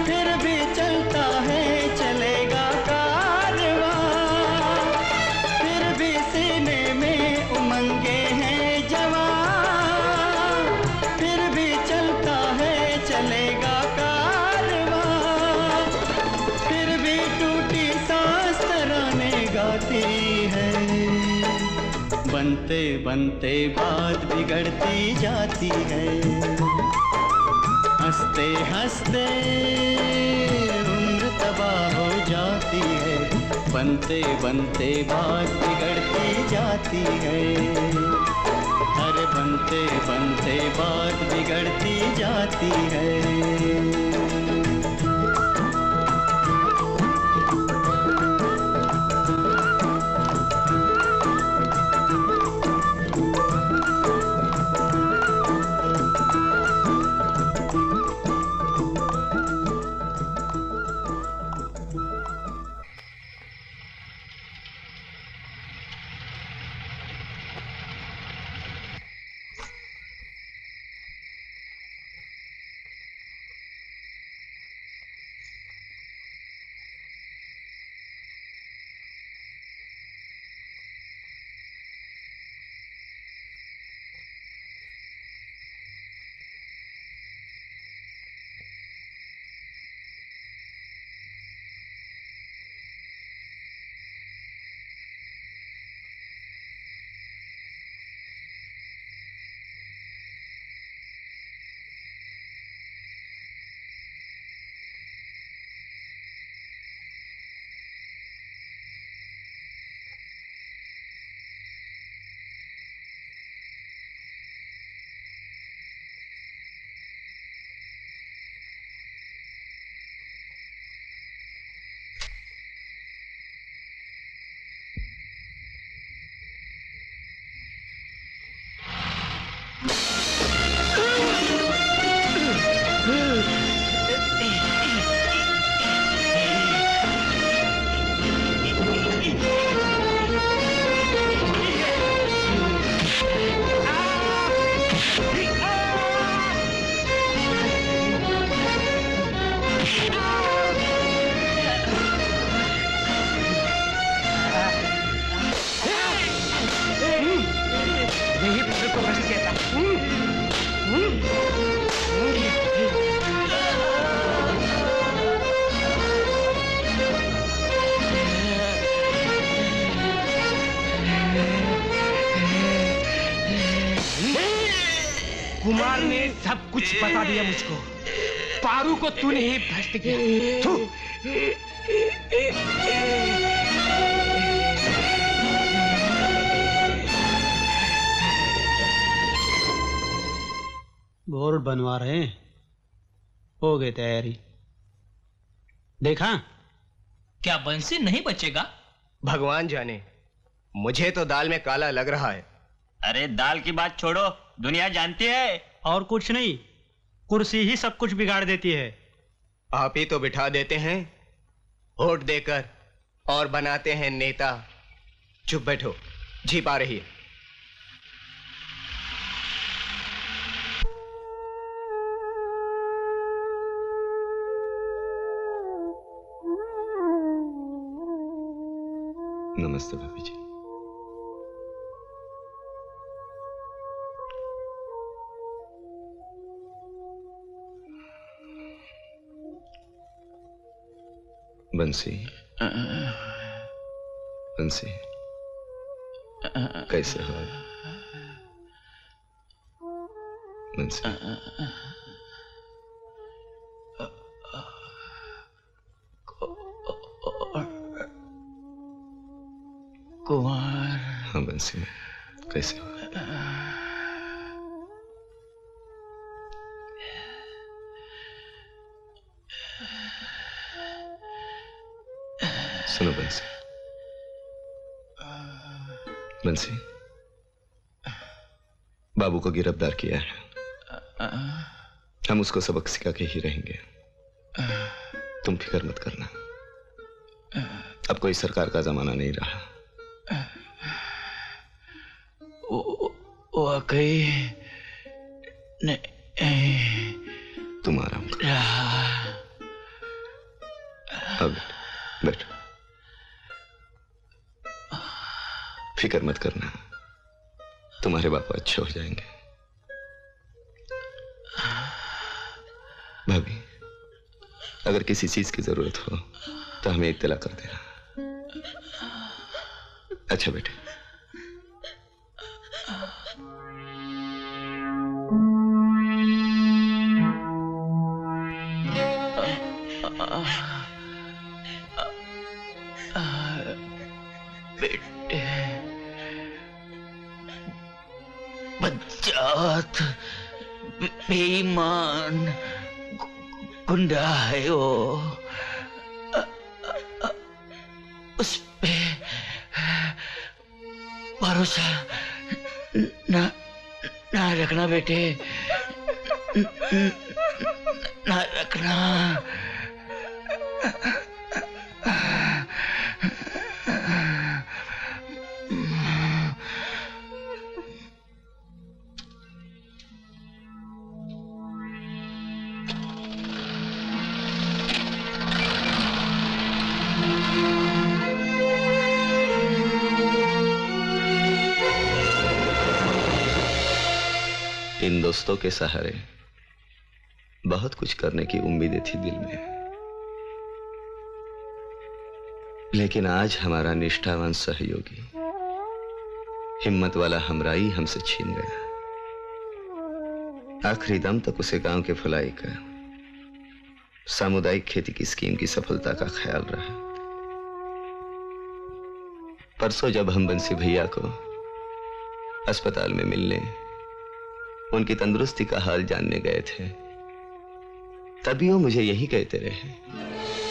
फिर भी चलता है चलेगा कारवां, फिर भी सीने में उमंगे हैं जवान, फिर भी चलता है चलेगा कारवां, फिर भी टूटी सांस तराने गाती है, बनते बनते बात बिगड़ती जाती है, हंसते हंसते उम्र तबाह हो जाती है, बनते बनते बात बिगड़ती जाती है, अरे बनते बनते बात बिगड़ती जाती है। कुमार ने सब कुछ बता दिया मुझको। पारू को तूने ही भ्रष्ट किया। थू। बोर्ड बनवा रहे हैं, हो गई तैयारी। देखा क्या बंसी नहीं बचेगा? भगवान जाने, मुझे तो दाल में काला लग रहा है। अरे दाल की बात छोड़ो, दुनिया जानती है। और कुछ नहीं, कुर्सी ही सब कुछ बिगाड़ देती है। आप ही तो बिठा देते हैं वोट देकर और बनाते हैं नेता। चुप बैठो, जीप आ रही है। नमस्ते भाभी जी। बंसी, बंसी, कैसे हो बंसी? कुमार। हाँ बंसी, कैसे हो? सुनो बंसी, बंसी, बाबू को गिरफ्तार किया है। हम उसको सबक सिखा के ही रहेंगे। तुम फिक्र मत करना। अब कोई सरकार का जमाना नहीं रहा। वाकई तुम आराम करो। अब बैठो। फिक्र मत करना, तुम्हारे बापू अच्छे हो जाएंगे। भाभी, अगर किसी चीज की जरूरत हो तो हमें इत्तला कर देना। अच्छा बेटे। बेटे, बच्चात बेईमान गुंडा है वो। उस पे भरोसा ना ना रखना बेटे, ना रखना। इन दोस्तों के सहारे बहुत कुछ करने की उम्मीदें थी दिल में, लेकिन आज हमारा निष्ठावान सहयोगी, हिम्मत वाला हमराई हमसे छीन गया। आखिरी दम तक उसे गांव के भलाई का, सामुदायिक खेती की स्कीम की सफलता का ख्याल रहा। परसों जब हम बंसी भैया को अस्पताल में मिलने, उनकी तंदुरुस्ती का हाल जानने गए थे, तभी वो मुझे यही कहते रहे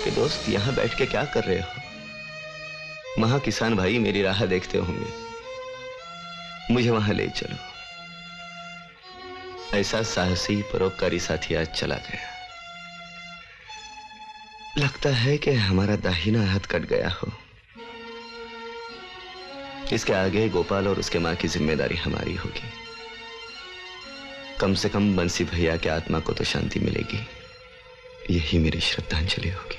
कि दोस्त यहां बैठ के क्या कर रहे हो? वहां किसान भाई मेरी राह देखते होंगे, मुझे वहां ले चलो। ऐसा साहसी परोपकारी साथी आज चला गया। लगता है कि हमारा दाहिना हाथ कट गया हो। इसके आगे गोपाल और उसके मां की जिम्मेदारी हमारी होगी। कम से कम बंसी भैया के आत्मा को तो शांति मिलेगी, यही मेरी श्रद्धांजलि होगी।